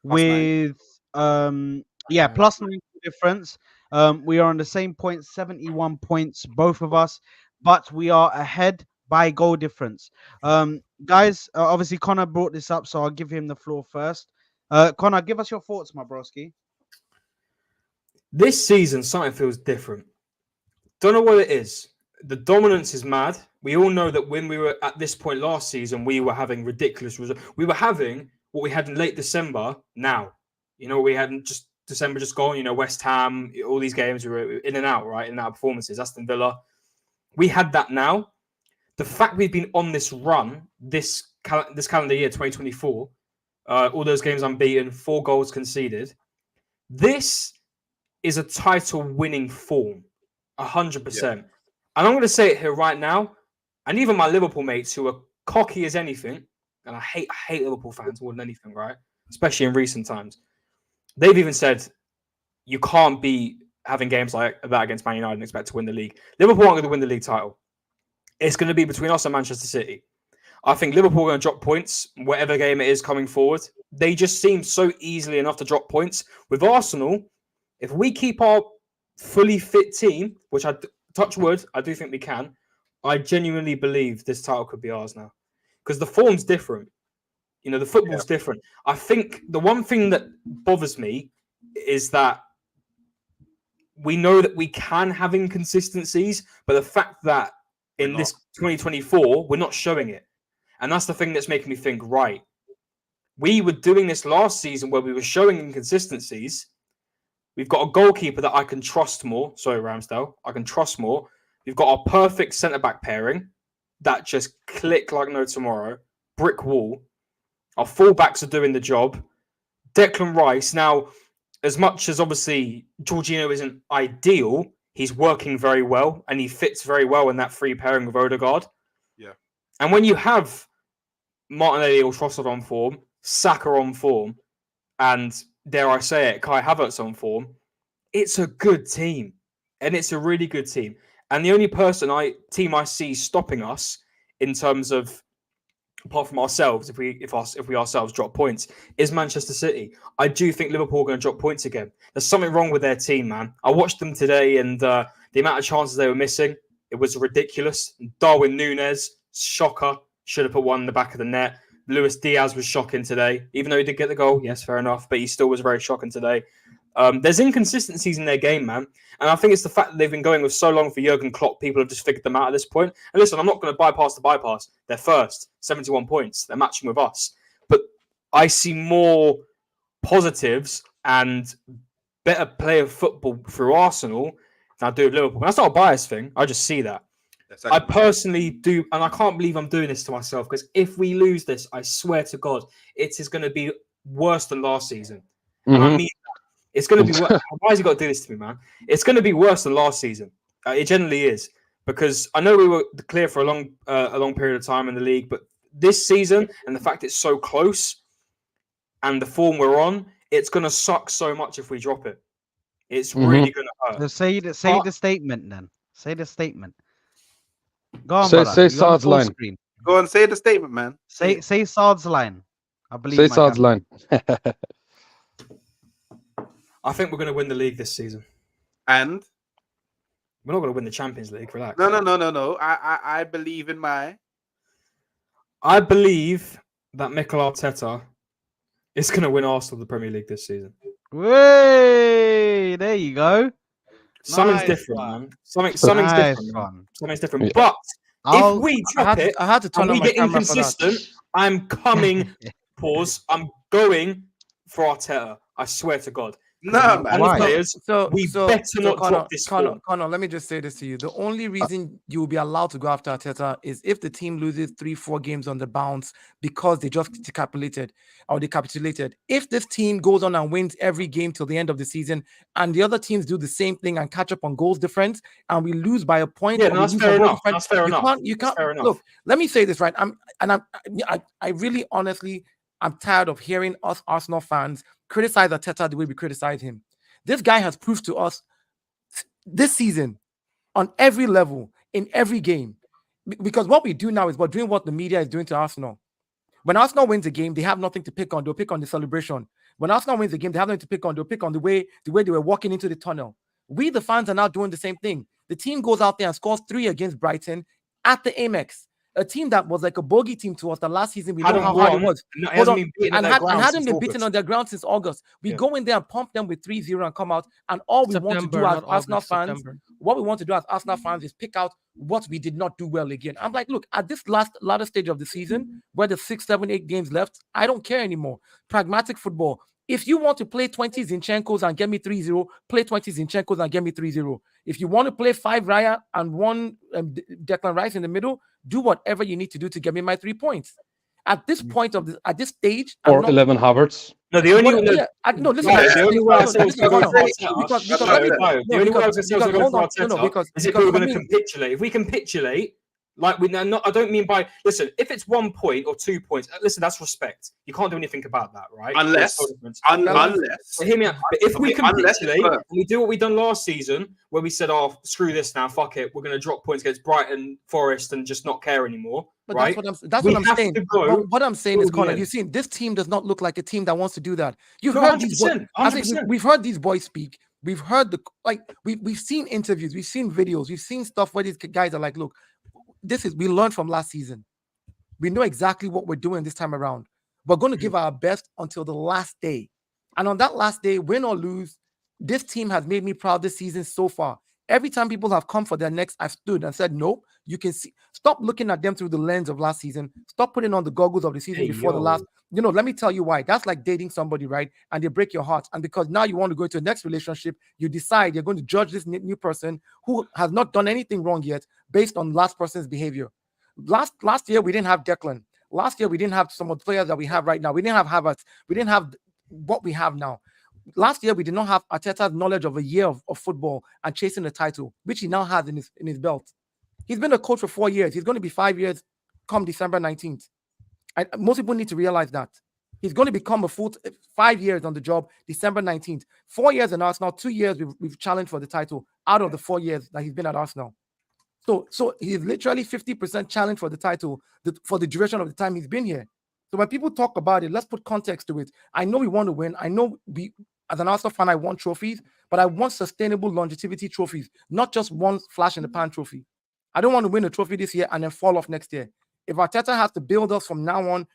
with plus 9 difference. We are on the same point, 71 points, both of us, but we are ahead by goal difference. Guys, obviously Connor brought this up, so I'll give him the floor first. Connor, give us your thoughts, my broski. This season, something feels different. Don't know what it is. The dominance is mad. We all know that when we were at this point last season, we were having ridiculous results. We were having what we had in late December now. You know, we hadn't just December just gone, you know, West Ham, all these games, we were in and out, right? In and out performances, Aston Villa. We had that now. The fact we've been on this run, this calendar year, 2024, all those games unbeaten, 4 goals conceded. This is a title-winning form, 100%. Yeah. And I'm going to say it here right now, and even my Liverpool mates who are cocky as anything, and I hate Liverpool fans more than anything, right? Especially in recent times. They've even said you can't be having games like that against Man United and expect to win the league. Liverpool aren't going to win the league title. It's going to be between us and Manchester City. I think Liverpool are going to drop points, whatever game it is coming forward. They just seem so easily enough to drop points. With Arsenal, if we keep our fully fit team, which I touch wood, I do think we can, I genuinely believe this title could be ours now. Because the form's different. You know, the football's different. I think the one thing that bothers me is that we know that we can have inconsistencies, but the fact that in this 2024, we're not showing it. And that's the thing that's making me think, right, we were doing this last season where we were showing inconsistencies. We've got a goalkeeper that I can trust more. Sorry, Ramsdale. I can trust more. We've got our perfect centre-back pairing that just click like no tomorrow. Brick wall. Our fullbacks are doing the job. Declan Rice. Now, as much as obviously Jorginho isn't ideal, he's working very well and he fits very well in that free pairing with Odegaard. Yeah. And when you have Martinelli or Trossard on form, Saka on form, and dare I say it, Kai Havertz on form, it's a good team. And it's a really good team. And the only team I see stopping us in terms of, apart from ourselves, if we ourselves drop points, is Manchester City. I do think Liverpool are going to drop points again. There's something wrong with their team, man. I watched them today, and the amount of chances they were missing, it was ridiculous. Darwin Núñez, shocker, should have put one in the back of the net. Luis Diaz was shocking today, even though he did get the goal. Yes, fair enough, but he still was very shocking today. There's inconsistencies in their game, man. And I think it's the fact that they've been going with so long for Jurgen Klopp, people have just figured them out at this point. And listen, I'm not going to bypass the bypass. They're first, 71 points. They're matching with us. But I see more positives and better play of football through Arsenal than I do with Liverpool. And that's not a bias thing. I just see that. I personally do, and I can't believe I'm doing this to myself, because if we lose this, I swear to God, it is going to be worse than last season. And I mean, it's going to be worse. Why has he got to do this to me, man? It's going to be worse than last season. It generally is, because I know we were clear for a long period of time in the league, but this season and the fact it's so close and the form we're on, it's going to suck so much if we drop it. It's really going to hurt. So say the statement then. Say the statement. Go on, say brother. You're on Saad's full line. screen. Go and say the statement, man. Say Saad's line. I believe. Say Saad's line. I think we're going to win the league this season. And we're not going to win the Champions League. Relax. No. I believe in my. I believe that Mikel Arteta is going to win Arsenal the Premier League this season. Way, there you go. Something's Nice different, one. man. Something's Nice different. one. Something's different. Yeah. But I'll- if we drop it I had to turn and on we my get camera for that. inconsistent, I'm coming. Pause. I'm going for Arteta. I swear to God. No, man. Why? Players, we better not drop this form. Connor, let me just say this to you. The only reason you will be allowed to go after Arteta is if the team loses 3-4 games on the bounce because they just decapitulated. If this team goes on and wins every game till the end of the season, and the other teams do the same thing and catch up on goals difference, and we lose by a point, Yeah, or we that's lose fair by goal enough. difference, That's fair enough. You That's can't. fair enough. Look, let me say this right. I really honestly, I'm tired of hearing us Arsenal fans criticize Arteta the way we criticize him. This guy has proved to us this season on every level, in every game, because what we do now is we're doing what the media is doing to Arsenal. When Arsenal wins a game, they have nothing to pick on. They'll pick on the celebration. When Arsenal wins a game, they have nothing to pick on. They'll pick on the way they were walking into the tunnel. We, the fans, are now doing the same thing. The team goes out there and scores 3 against Brighton at the Amex. A team that was like a bogey team to us the last season. We know how hard it was. And hadn't been beaten on their ground since August. We go in there and pump them with 3-0 and come out. And all we want to do as Arsenal fans, is pick out what we did not do well again. I'm like, look, at this latter stage of the season, where the 6, 7, 8 games left, I don't care anymore. Pragmatic football. If you want to play 20 Zinchenko's and get me 3-0, play 20 Zinchenko's and get me 3-0. If you want to play 5 Raya and 1 Declan Rice in the middle, do whatever you need to do to get me my 3 points. At this point at this stage, or 11 Havertz. No, the only way I was going to say is if we were going to capitulate. If we capitulate, like I don't mean by listen. If it's 1 point or 2 points, listen, that's respect. You can't do anything about that, right? Unless. So hear me out. But if we capitulate and we do what we done last season, where we said, "Oh, screw this now, fuck it, we're going to drop points against Brighton, Forest, and just not care anymore." But right? That's what I'm saying. What I'm saying is, Connor, you've seen this team does not look like a team that wants to do that. You've heard these boys. I think we've heard these boys speak. We've heard we've seen interviews, we've seen videos, we've seen stuff where these guys are like, look, we learned from last season. We know exactly what we're doing this time around. We're going to give our best until the last day. And on that last day, win or lose, this team has made me proud this season so far. Every time people have come for their necks, I've stood and said, nope, you can see. Stop looking at them through the lens of last season. Stop putting on the goggles of the season before the last. Let me tell you why. That's like dating somebody, right? And they break your heart. And because now you want to go into the next relationship, you decide you're going to judge this new person who has not done anything wrong yet based on last person's behavior. Last year, we didn't have Declan. Last year, we didn't have some of the players that we have right now. We didn't have Havertz. We didn't have what we have now. Last year, we did not have Arteta's knowledge of a year of football and chasing the title, which he now has in his belt. He's been a coach for 4 years. He's going to be 5 years come December 19th. And most people need to realize that. He's going to become a full 5 years on the job, December 19th. 4 years in Arsenal, 2 years we've challenged for the title out of the 4 years that he's been at Arsenal. So he's literally 50% challenge for the title for the duration of the time he's been here. So when people talk about it, let's put context to it. I know we want to win. I know as an Arsenal fan, I want trophies, but I want sustainable longevity trophies, not just one flash in the pan trophy. I don't want to win a trophy this year and then fall off next year. If Arteta has to build us from now on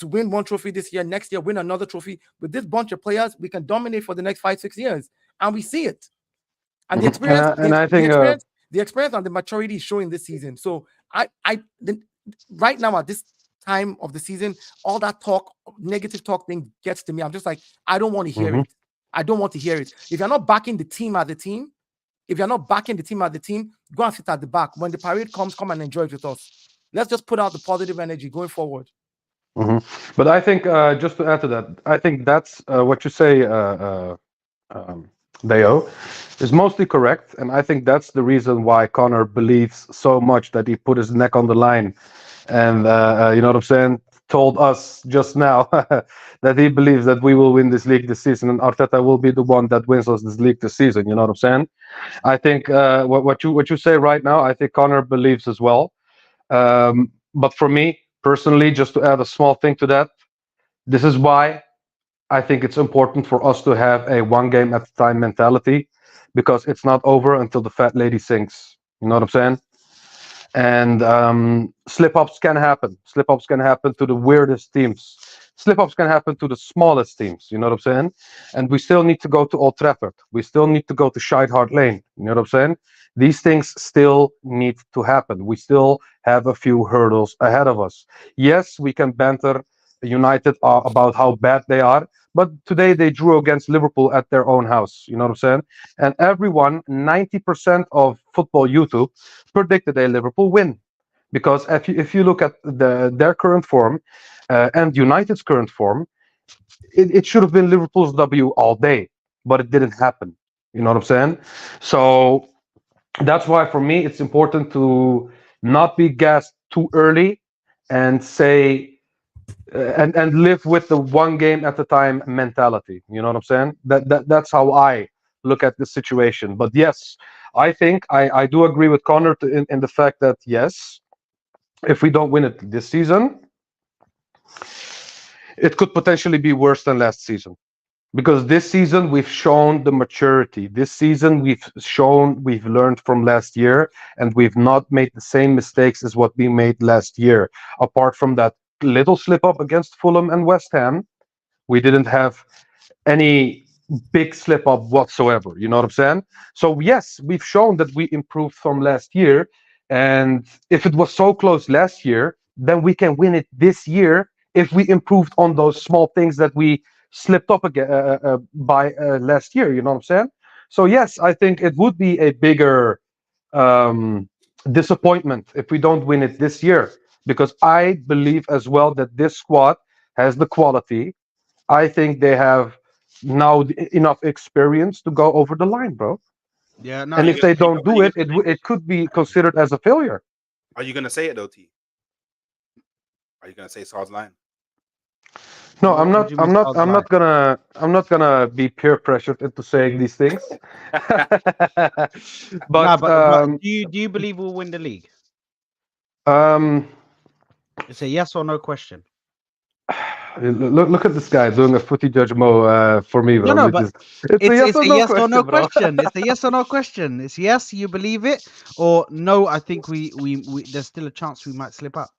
to win one trophy this year, next year win another trophy. With this bunch of players, we can dominate for the next 5-6 years, and we see it. And the experience, the experience and the maturity is showing this season. So right now at this time of the season, all that talk, negative talk thing gets to me. I'm just like, I don't want to hear it. I don't want to hear it. If you're not backing the team as a team, go and sit at the back. When the parade comes, come and enjoy it with us. Let's just put out the positive energy going forward. But I think, just to add to that, I think that's what you say, Deo, is mostly correct. And I think that's the reason why Connor believes so much that he put his neck on the line. And, you know what I'm saying? Told us just now that he believes that we will win this league this season, and Arteta will be the one that wins us this league this season. You know what I'm saying? I think what you say right now, I think Connor believes as well. But for me personally, just to add a small thing to that, this is why I think it's important for us to have a one game at a time mentality, because it's not over until the fat lady sings. You know what I'm saying? And slip-ups can happen. Slip-ups can happen to the weirdest teams. Slip-ups can happen to the smallest teams. You know what I'm saying? And we still need to go to Old Trafford. We still need to go to Shide Hart Lane. You know what I'm saying? These things still need to happen. We still have a few hurdles ahead of us. Yes, we can banter United about how bad they are, but today they drew against Liverpool at their own house. You know what I'm saying? And everyone, 90% of football YouTube, predicted a Liverpool win, because if you look at their current form and United's current form, it should have been Liverpool's W all day, but it didn't happen. You know what I'm saying? So that's why for me it's important to not be gassed too early and say and live with the one game at a time mentality. You know what I'm saying? That's how I look at the situation. But yes, I think I do agree with Connor in the fact that yes, if we don't win it this season, it could potentially be worse than last season. Because this season we've shown the maturity. This season we've learned from last year, and we've not made the same mistakes as what we made last year. Apart from that little slip up against Fulham and West Ham, we didn't have any big slip up whatsoever. You know what I'm saying? So yes, we've shown that we improved from last year, and if it was so close last year, then we can win it this year if we improved on those small things that we slipped up again by last year. You know what I'm saying? So yes, I think it would be a bigger disappointment if we don't win it this year, because I believe as well that this squad has the quality. I think they have now enough experience to go over the line, bro. Yeah, no. And if they don't do it, it could be considered as a failure. Are you gonna say it though, T? Are you gonna say Saul's line? No, I'm not gonna be peer pressured into saying these things. but do you believe we'll win the league? It's a yes or no question. Look at this guy doing a footy judgment for me, bro. No, but it's a yes or no question. It's a yes or no question. It's yes, you believe it, or no, I think we there's still a chance we might slip up.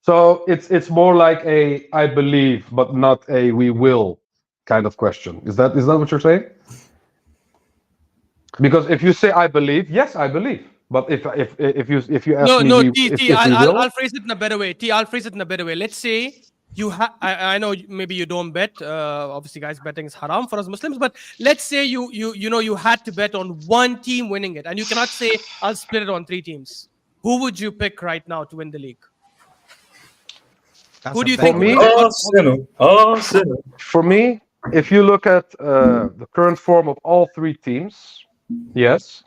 So it's more like a I believe, but not a we will kind of question. Is that what you're saying? Because if you say I believe, yes, I believe. But if you ask me, I'll phrase it in a better way. I'll phrase it in a better way. Let's say you have. I know maybe you don't bet. Obviously, guys, betting is haram for us Muslims. But let's say you had to bet on one team winning it, and you cannot say I'll split it on 3 teams. Who would you pick right now to win the league? Who do you think? For me, if you look at the current form of all 3 teams, yes.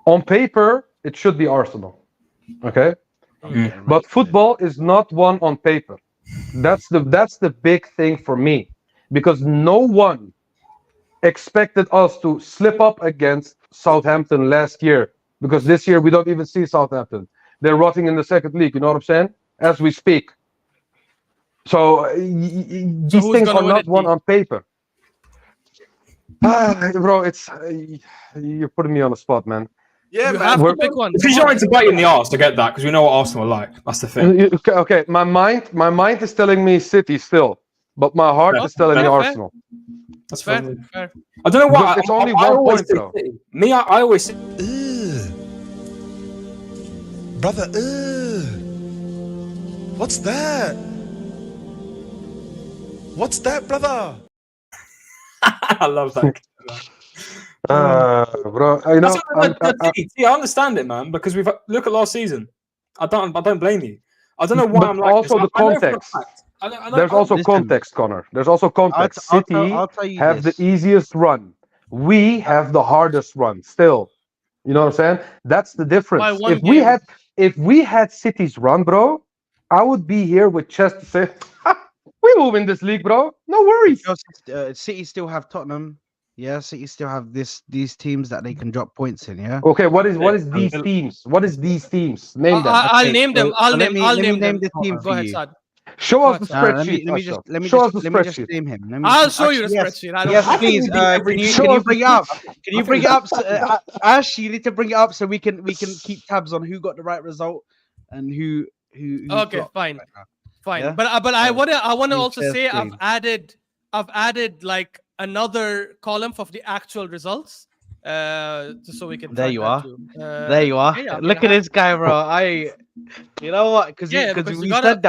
On paper, it should be Arsenal. Okay? But football is not won on paper. That's the big thing for me. Because no one expected us to slip up against Southampton last year. Because this year we don't even see Southampton. They're rotting in the second league, you know what I'm saying? As we speak. So these things are not won on paper. Bro, you're putting me on the spot, man. Yeah, You man. have to pick one. Because you're to bite you in the arse, I get that, because we know what Arsenal are like. That's the thing. Okay, my mind is telling me City still, but my heart is telling me fair. Arsenal. That's Fair. I don't know why. But it's only I 1 always point, say though. City. Me, I always say. Brother, what's that? What's that, brother? I love that. Bro, you know, I understand it, man, because we've look at last season. I don't blame you. I don't know why I'm like also this. the context. There's also context, Connor. There's also context. City I'll tell you have this. the easiest run. We have the hardest run still. You know what I'm saying? That's the difference. By one If we had City's run, bro, I would be here with chest to say, we will win this league, bro. No worries. City still have Tottenham. Yeah, City still have these teams that they can drop points in. Yeah. Okay, what is these teams? What is these teams? Name them. I'll name them. I'll let name them. the team Go for ahead, you. Sad. Show us the Let spreadsheet. me Show us the just spreadsheet. name him. I'll show you the spreadsheet. Yes, please. Can you bring it up? Can you bring it up? Ash, you need to bring it up so we can keep tabs on who got the right result and who. Okay, flopped fine, right now. fine. Yeah? But I wanna also share say screen. I've added like another column of the actual results. Just so we can. There track you that are. too. There you are. Yeah, Look at this guy, bro. You know what? Because because we you gotta- said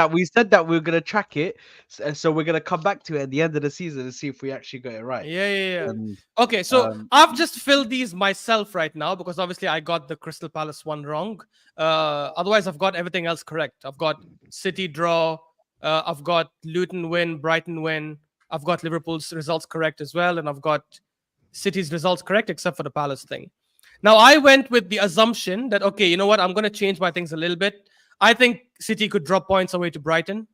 that we were gonna track it, so we're gonna come back to it at the end of the season and see if we actually got it right. Yeah. And, Okay, so I've just filled these myself right now because obviously I got the Crystal Palace one wrong. Otherwise, I've got everything else correct. I've got City draw. I've got Luton win, Brighton win. I've got Liverpool's results correct as well, and I've got City's results correct except for the Palace thing. Now I went with the assumption that okay, you know what? I'm going to change my things a little bit. I think City could drop points away to Brighton.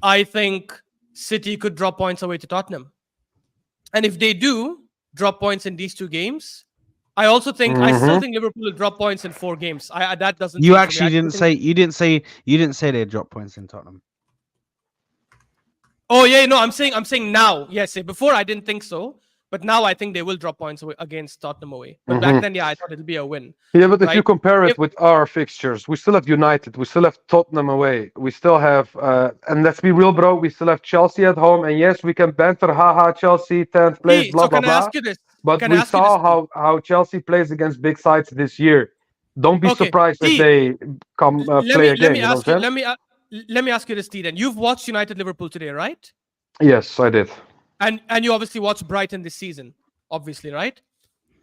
I think City could drop points away to Tottenham. And if they do drop points in these two games, I also think I still think Liverpool will drop points in 4 games. That doesn't. you actually didn't say you didn't say they drop points in Tottenham. Oh yeah, no, I'm saying now. Yes, before I didn't think so, but now I think they will drop points away against Tottenham away. But back then, yeah, I thought it'll be a win. Yeah, but if you compare it with our fixtures, we still have United, we still have Tottenham away, we still have, and let's be real, bro, we still have Chelsea at home, and yes, we can banter, haha, Chelsea 10th place, blah blah can I blah. ask you this? But we saw how Chelsea plays against big sides this year. Don't be surprised if they come play again. You know what I'm saying? Let me ask you this, T. Then you've watched United Liverpool today, right? Yes, I did. And you obviously watched Brighton this season, obviously, right?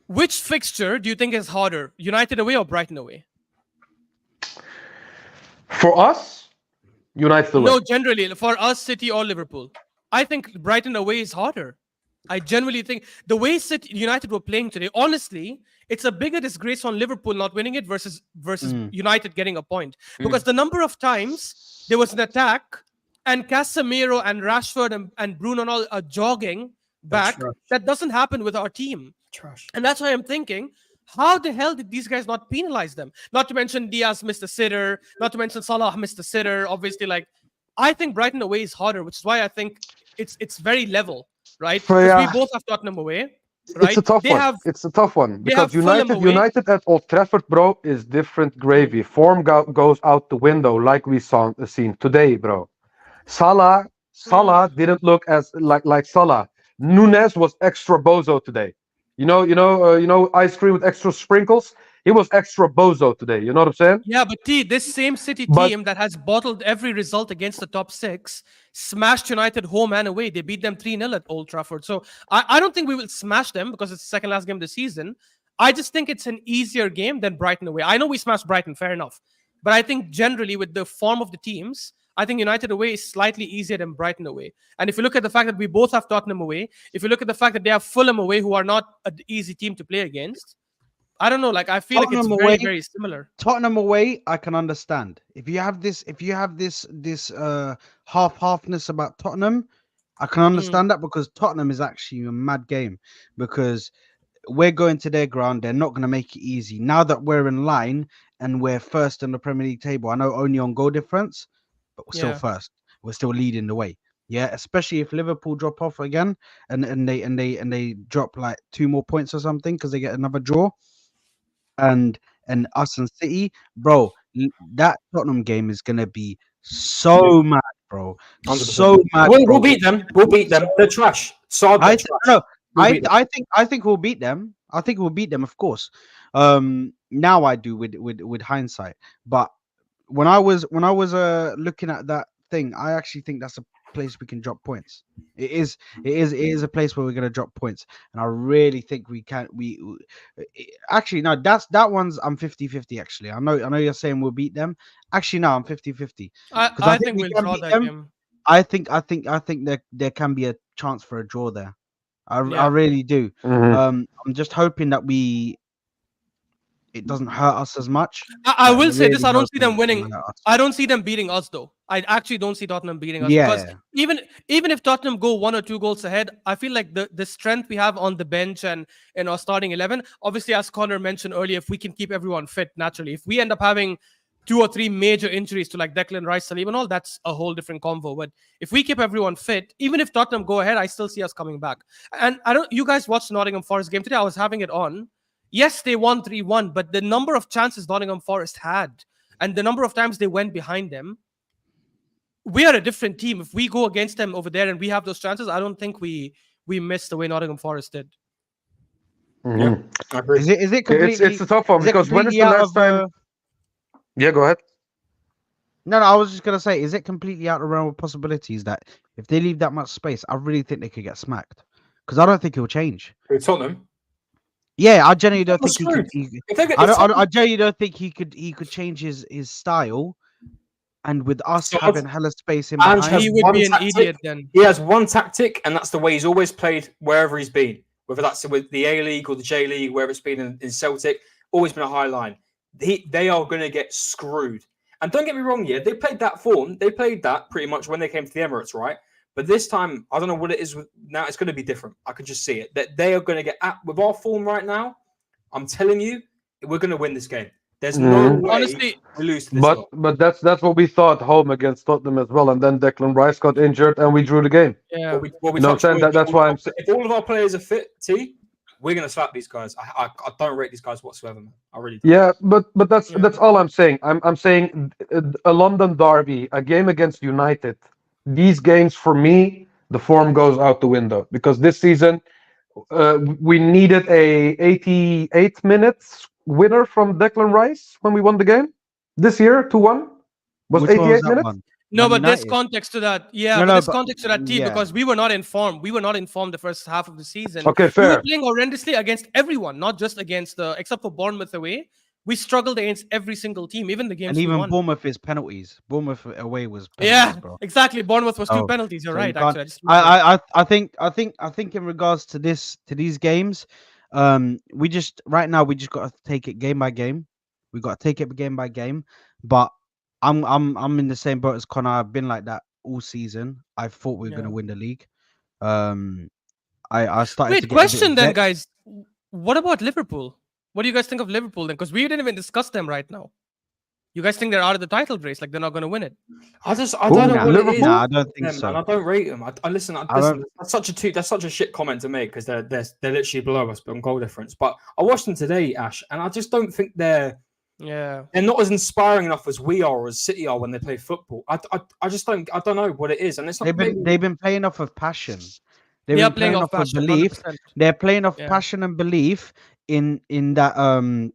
Which fixture do you think is harder, United away or Brighton away? For us, United away. No, generally for us, City or Liverpool. I think Brighton away is harder. I genuinely think the way City United were playing today, honestly, it's a bigger disgrace on Liverpool not winning it versus United getting a point. Because the number of times there was an attack and Casemiro and Rashford and Bruno all are jogging back, that doesn't happen with our team. And that's why I'm thinking, how the hell did these guys not penalize them? Not to mention Diaz missed a sitter, not to mention Salah missed a sitter. Obviously, like I think Brighton away is harder, which is why I think it's very level. Right? Because we both have Tottenham away. Right? It's a tough one. It's a tough one because United at Old Trafford, bro, is different gravy. Form goes out the window, like we seen today, bro. Salah didn't look as like Salah. Nunes was extra bozo today. You know, ice cream with extra sprinkles. He was extra bozo today. You know what I'm saying? Yeah, but this same City team that has bottled every result against the top 6 smashed United home and away. They beat them 3-0 at Old Trafford. So I don't think we will smash them because it's the second last game of the season. I just think it's an easier game than Brighton away. I know we smashed Brighton, fair enough. But I think generally with the form of the teams, I think United away is slightly easier than Brighton away. And if you look at the fact that we both have Tottenham away, if you look at the fact that they have Fulham away, who are not an easy team to play against, I don't know. Like I feel Tottenham like it's very, very similar. Tottenham away, I can understand. If you have this half-halfness about Tottenham, I can understand that because Tottenham is actually a mad game because we're going to their ground. They're not going to make it easy. Now that we're in line and we're first in the Premier League table, I know only on goal difference, but we're still first. We're still leading the way. Yeah, especially if Liverpool drop off again and they drop like 2 more points or something because they get another draw. and us and City, bro. That Tottenham game is gonna be so mad, bro. 100%. So mad, We'll bro. beat them. We'll beat them. They're trash. Sard, they're trash. No, We'll beat them. I think we'll beat them. I think we'll beat them, of course. Now I do with hindsight, but when I was looking at that thing, I actually think that's a place we can drop points. It is a place where we're gonna drop points, and I really think we can. Actually no, that one's I'm 50-50 actually. I know you're saying we'll beat them. Actually no, I'm 50-50 because I think we'll can draw beat that them. game. I think there can be a chance for a draw there. I Yeah. really do. Mhm. I'm just hoping that it doesn't hurt us as much. I but will I'm say this: really I don't see hoping them it winning. doesn't hurt us. I don't see them beating us, though. I actually don't see Tottenham beating us because Yeah. even if Tottenham go 1 or 2 goals ahead, I feel like the strength we have on the bench and in our starting 11. Obviously, as Connor mentioned earlier, if we can keep everyone fit naturally, if we end up having 2 or 3 major injuries to like Declan Rice, Salim, and all, that's a whole different convo. But if we keep everyone fit, even if Tottenham go ahead, I still see us coming back. And I don't. You guys watched the Nottingham Forest game today? I was having it on. Yes, they won 3-1, but the number of chances Nottingham Forest had and the number of times they went behind them, we are a different team. If we go against them over there and we have those chances, I don't think we miss the way Nottingham Forest did. Yeah, I agree. Is it completely? It's a tough one because when is the last time? Yeah, go ahead. No, I was just gonna say, is it completely out of the realm of possibilities that if they leave that much space, I really think they could get smacked because I don't think it'll change. Who's Tottenham? Yeah, I genuinely don't think I genuinely don't think he could change his style, and with us having hella space in behind, he would be an idiot then. He has one tactic, and that's the way he's always played wherever he's been, whether that's with the A League or the J League, wherever it's been in Celtic. Always been a high line. They are going to get screwed. And don't get me wrong, yeah, they played that form. They played that pretty much when they came to the Emirates, right? But this time, I don't know what it is. Now it's going to be different. I can just see it. That they are going to get with our form right now. I'm telling you, we're going to win this game. There's no way honestly we lose to this. But that's what we thought home against Tottenham as well, and then Declan Rice got injured and we drew the game. Yeah. That's why I'm saying if all of our players are fit, we're going to slap these guys. I don't rate these guys whatsoever, man. I really don't. Yeah, but that's all I'm saying. I'm saying a London derby, a game against United. These games for me, the form goes out the window because this season we needed a 88 minutes winner from Declan Rice when we won the game this year 2-1. Was 88 minutes? One? No, but there's context to that. Yeah, there's context to that team because we were not informed. We were not informed the first half of the season. Okay, fair. We were playing horrendously against everyone, not just against except for Bournemouth away. We struggled against every single team, even the games. And even we won. Bournemouth is penalties. Bournemouth away was penalties, bro. Exactly. Bournemouth was 2 penalties. You're right. Actually, I think in regards to these games, we just got to take it game by game. We got to take it game by game. But I'm in the same boat as Connor. I've been like that all season. I thought we were going to win the league. I started. Wait, question then, guys. What about Liverpool? What do you guys think of Liverpool then? Because we didn't even discuss them right now. You guys think they're out of the title race? Like they're not going to win it? I don't know what it is. I don't think so. Man, I don't rate them. I listen. That's such a shit comment to make because they're literally below us on goal difference. But I watched them today, Ash, and I just don't think they're not as inspiring enough as we are or as City are when they play football. I just don't know what it is, and it's not. They've been playing off of passion. They are playing off passion, of belief. 100%. They're playing off passion and belief in that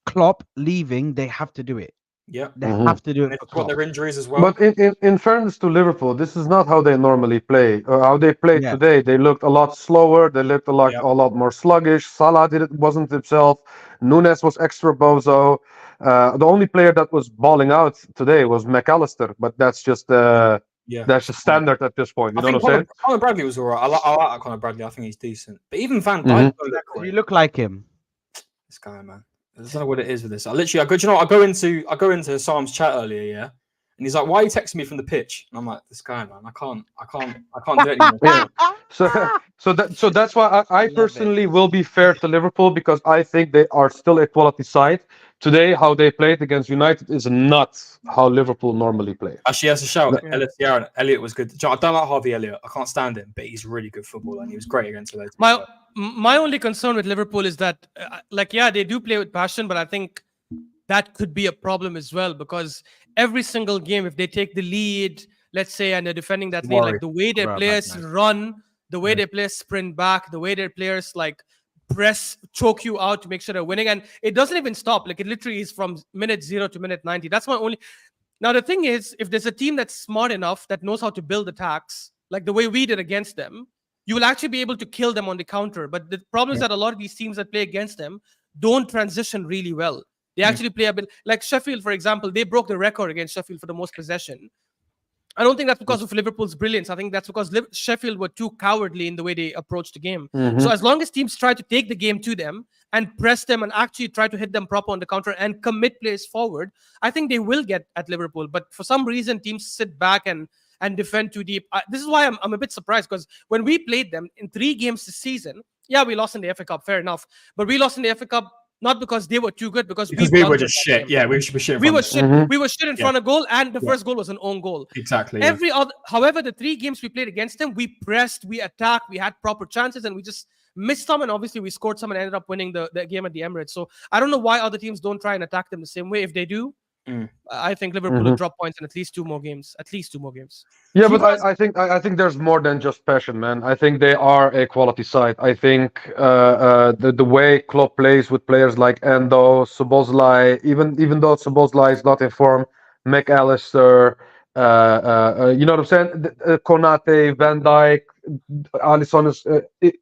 Klopp leaving. They have to do it. Yeah, they have to do it. They've got their injuries as well. But in fairness to Liverpool, this is not how they normally play. How they played today, they looked a lot slower. They looked a lot more sluggish. Salah wasn't himself. Nunes was extra bozo. The only player that was balling out today was McAllister, but that's just that's just standard at this point. You know what I'm saying? Conor Bradley was alright. I like Conor Bradley. I think he's decent. But even Van Dijk, you look like him. This guy, man. I don't know what it is with this. I go into Sam's chat earlier, yeah, and he's like, "Why are you texting me from the pitch?" And I'm like, "This guy, man, I can't do it anymore." So that's why I personally will be fair to Liverpool because I think they are still a quality side. Today, how they played against United is not how Liverpool normally play. Actually, as a shout, Elliot was good. I don't like Harvey Elliott. I can't stand him, but he's a really good footballer and he was great against United. My only concern with Liverpool is that, they do play with passion, but I think that could be a problem as well, because every single game, if they take the lead, let's say, and they're defending that lead, like the way their players run, the way their players sprint back, the way their players press, choke you out to make sure they're winning, and it doesn't even stop. Like, it literally is from minute 0 to minute 90. That's my only. Now the thing is, if there's a team that's smart enough that knows how to build attacks, like the way we did against them, you will actually be able to kill them on the counter. But the problem is that a lot of these teams that play against them don't transition really well. They actually play a bit like Sheffield, for example. They broke the record against Sheffield for the most possession. I don't think that's because of Liverpool's brilliance. I think that's because Sheffield were too cowardly in the way they approached the game. So as long as teams try to take the game to them and press them and actually try to hit them proper on the counter and commit plays forward, I think they will get at Liverpool. But for some reason, teams sit back and defend too deep. This is why I'm a bit surprised, because when we played them in 3 games this season, we lost in the FA Cup, fair enough. But we lost in the FA Cup not because they were too good, because we were just shit. Yeah, we were shit. We were shit. We were shit in front of goal, and the first goal was an own goal. Exactly. However, the 3 games we played against them, we pressed, we attacked, we had proper chances, and we just missed some. And obviously, we scored some and ended up winning the game at the Emirates. So I don't know why other teams don't try and attack them the same way. If they do, I think Liverpool will drop points in at least 2 more games. Yeah, but I think there's more than just passion, man. I think they are a quality side. I think the way Klopp plays with players like Endo, Szoboszlai, even though Szoboszlai is not in form, McAllister, you know what I'm saying? Konate, Van Dijk, Alisson is.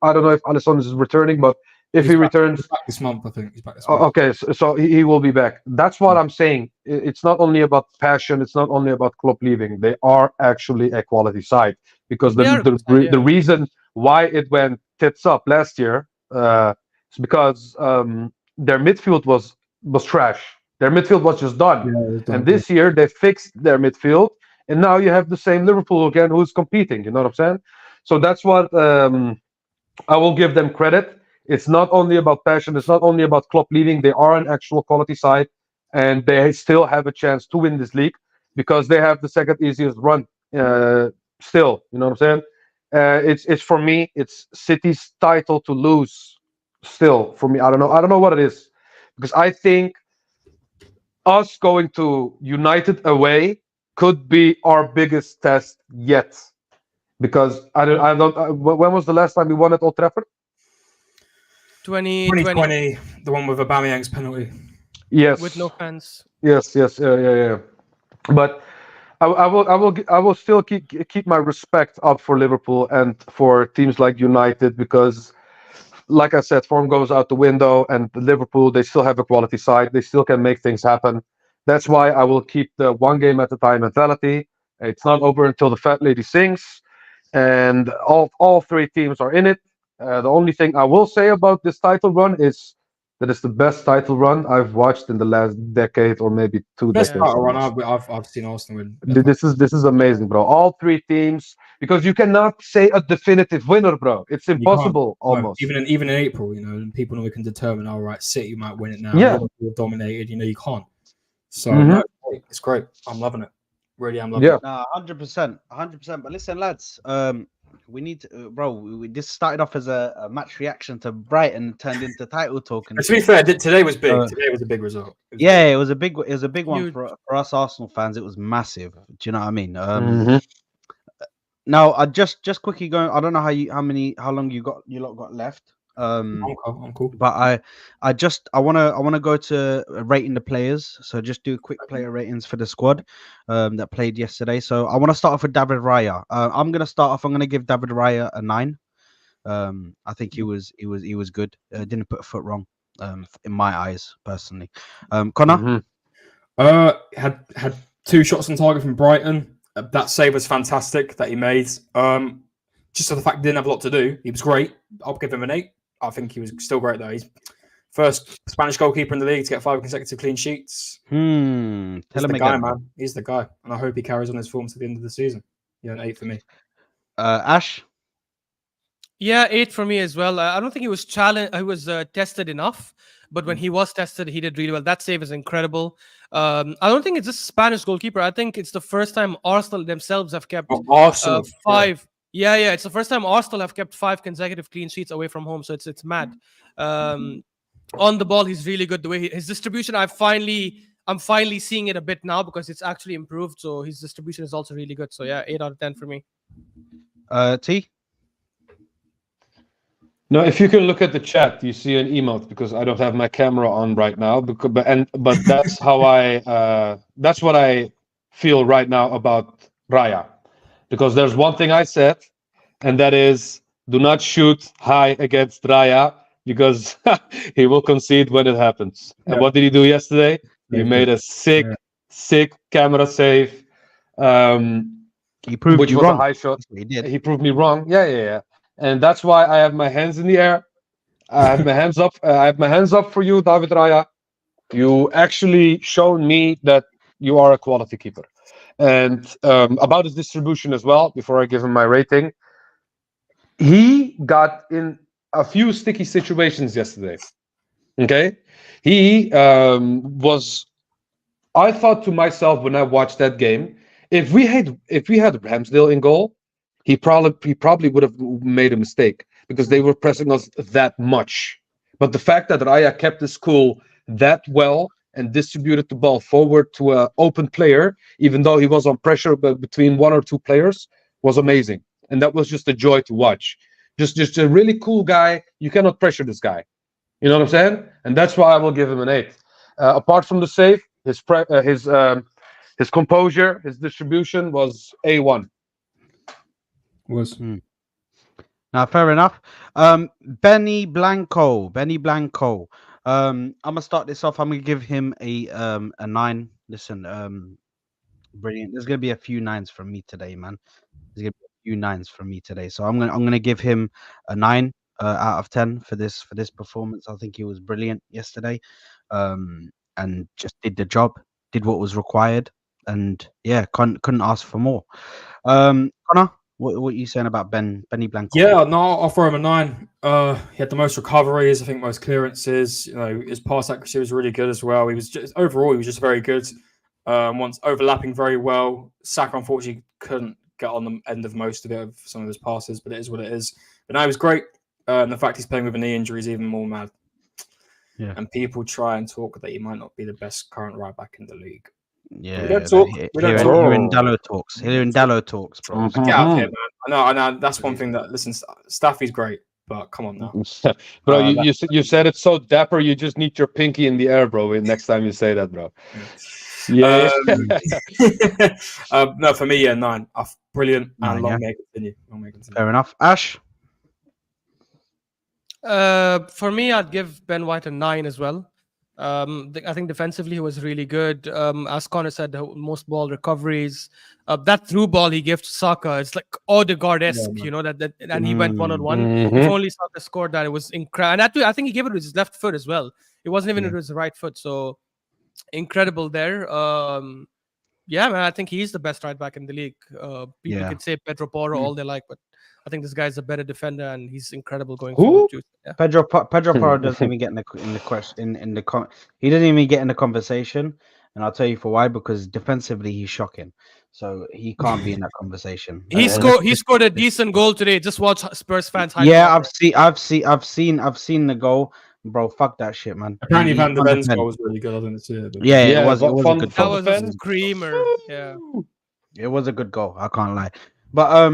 I don't know if Alisson is returning, but if he returns, he's back this month, I think he's back this month. Okay, so he will be back. That's what I'm saying. It's not only about passion. It's not only about Klopp leaving. They are actually a quality side, because the reason why it went tits up last year is because their midfield was trash. Their midfield was just done. And this year they fixed their midfield, and now you have the same Liverpool again who's competing. You know what I'm saying? So that's what I will give them credit. It's not only about passion. It's not only about Klopp leaving. They are an actual quality side, and they still have a chance to win this league because they have the second easiest run. Still, you know what I'm saying? It's for me. It's City's title to lose. Still, for me, I don't know what it is, because I think us going to United away could be our biggest test yet. Because I don't. When was the last time we won at Old Trafford? 2020, the one with Aubameyang's penalty. Yes. With no fans. Yes. Yeah. But I will still keep my respect up for Liverpool and for teams like United, because, like I said, form goes out the window, and Liverpool, they still have a quality side. They still can make things happen. That's why I will keep the one game at a time mentality. It's not over until the fat lady sings, and all 3 teams are in it. The only thing I will say about this title run is that it's the best title run I've watched in the last decade, or maybe 2 decades. Best title run I've seen Arsenal win. This is amazing, bro. All 3 teams, because you cannot say a definitive winner, bro. It's impossible almost. Even in April, you know, people normally can determine, all right, City might win it now. Yeah, Liverpool dominated. You know, you can't. So no, it's great. I'm loving it. Really, I'm loving it. 100%. But listen, lads, we need to, bro. We started off as a match reaction to Brighton, turned into title talk. And to be fair, today was big. Today was a big result. It was a big one for us Arsenal fans. It was massive. Do you know what I mean? Now, I just quickly going. I don't know how long you lot got left. I'm cool. But I wanna go to rating the players. So just do quick player ratings for the squad that played yesterday. So I want to start off with David Raya. I'm gonna give David Raya a 9. I think he was good. Didn't put a foot wrong. In my eyes, personally. Connor? Had 2 shots on target from Brighton. That save was fantastic that he made. Just for the fact he didn't have a lot to do, he was great. I'll give him an 8. I think he was still great though. He's first Spanish goalkeeper in the league to get 5 consecutive clean sheets. Tell him again, man. He's the guy, and I hope he carries on his form to the end of the season. Yeah, an 8 for me. Ash? Yeah, 8 for me as well. I don't think he was challenged. He was tested enough, but when he was tested, he did really well. That save is incredible. I don't think it's just Spanish goalkeeper. I think it's the first time Arsenal themselves have kept 5 Yeah, it's the first time Arsenal have kept 5 consecutive clean sheets away from home, so it's mad. On the ball, he's really good. The way his distribution, I'm finally seeing it a bit now because it's actually improved. So his distribution is also really good. So yeah, 8 out of 10 for me. T. No, if you can look at the chat, you see an emote because I don't have my camera on right now. But that's how that's what I feel right now about Raya, because there's one thing I said, and that is do not shoot high against Raya because he will concede when it happens. And what did he do yesterday? He made a sick camera save. He proved which you was wrong. a high shot. He did. He proved me wrong. Yeah. And that's why I have my hands in the air. I have my hands up. I have my hands up for you, David Raya. You actually shown me that you are a quality keeper. And about his distribution as well, before I give him my rating, he got in a few sticky situations yesterday. Okay, he was. I thought to myself when I watched that game, if we had Ramsdale in goal, he probably would have made a mistake because they were pressing us that much. But the fact that Raya kept his cool that well and distributed the ball forward to an open player, even though he was on pressure between 1 or 2 players, was amazing. And that was just a joy to watch. Just a really cool guy. You cannot pressure this guy. You know what I'm saying? And that's why I will give him an 8. Apart from the save, his composure, his distribution was A1. Now, fair enough. Benny Blanco. I'm gonna start this off. I'm gonna give him a 9. Listen, brilliant. There's gonna be a few 9s from me today, man. There's gonna be a few 9s from me today. So I'm gonna give him a 9 out of 10 for this performance. I think he was brilliant yesterday, and just did the job, did what was required, and yeah, couldn't ask for more. Connor, what are you saying about Benny Blanco? Yeah, no, I'll throw him a 9. He had the most recoveries, I think, most clearances. You know, his pass accuracy was really good as well. He was just very good. Once overlapping very well. Saka unfortunately couldn't get on the end of most of it, of some of his passes, but it is what it is. But no, he was great. And the fact he's playing with a knee injury is even more mad. Yeah. And people try and talk that he might not be the best current right back in the league. Yeah, we don't talk. Here in Dallo talks, bro. Get out of here, man. I know. That's one thing that. Listen, Staffy's great, but come on now, bro. You said it so dapper. You just need your pinky in the air, bro. Next time you say that, bro. Yeah. No, for me, 9. Brilliant, and long may it continue. Fair enough. Ash. For me, I'd give Ben White a 9 as well. I think defensively he was really good. As Connor said, the most ball recoveries. That through ball he gave to Saka, it's like Odegaard-esque, you know, that and he went 1-on-1. If only Saka scored that, it was incredible. And I think he gave it with his left foot as well. It wasn't even with his right foot, so incredible there. Yeah, man, I think he's the best right back in the league. People can say Pedro Porro all they like, but I think this guy's a better defender and he's incredible going forward. Yeah. Pedro Porro doesn't even get in the question he didn't even get in the conversation, and I'll tell you for why. Because defensively he's shocking, so he can't be in that conversation. He scored a decent goal today. Just watch Spurs fans. Yeah, I've seen the goal. Bro, fuck that shit, man. Apparently Van der Ven's goal was really good. I didn't see it. Yeah, it was a good goal. That was a screamer. Yeah, it was a good goal. I can't lie. But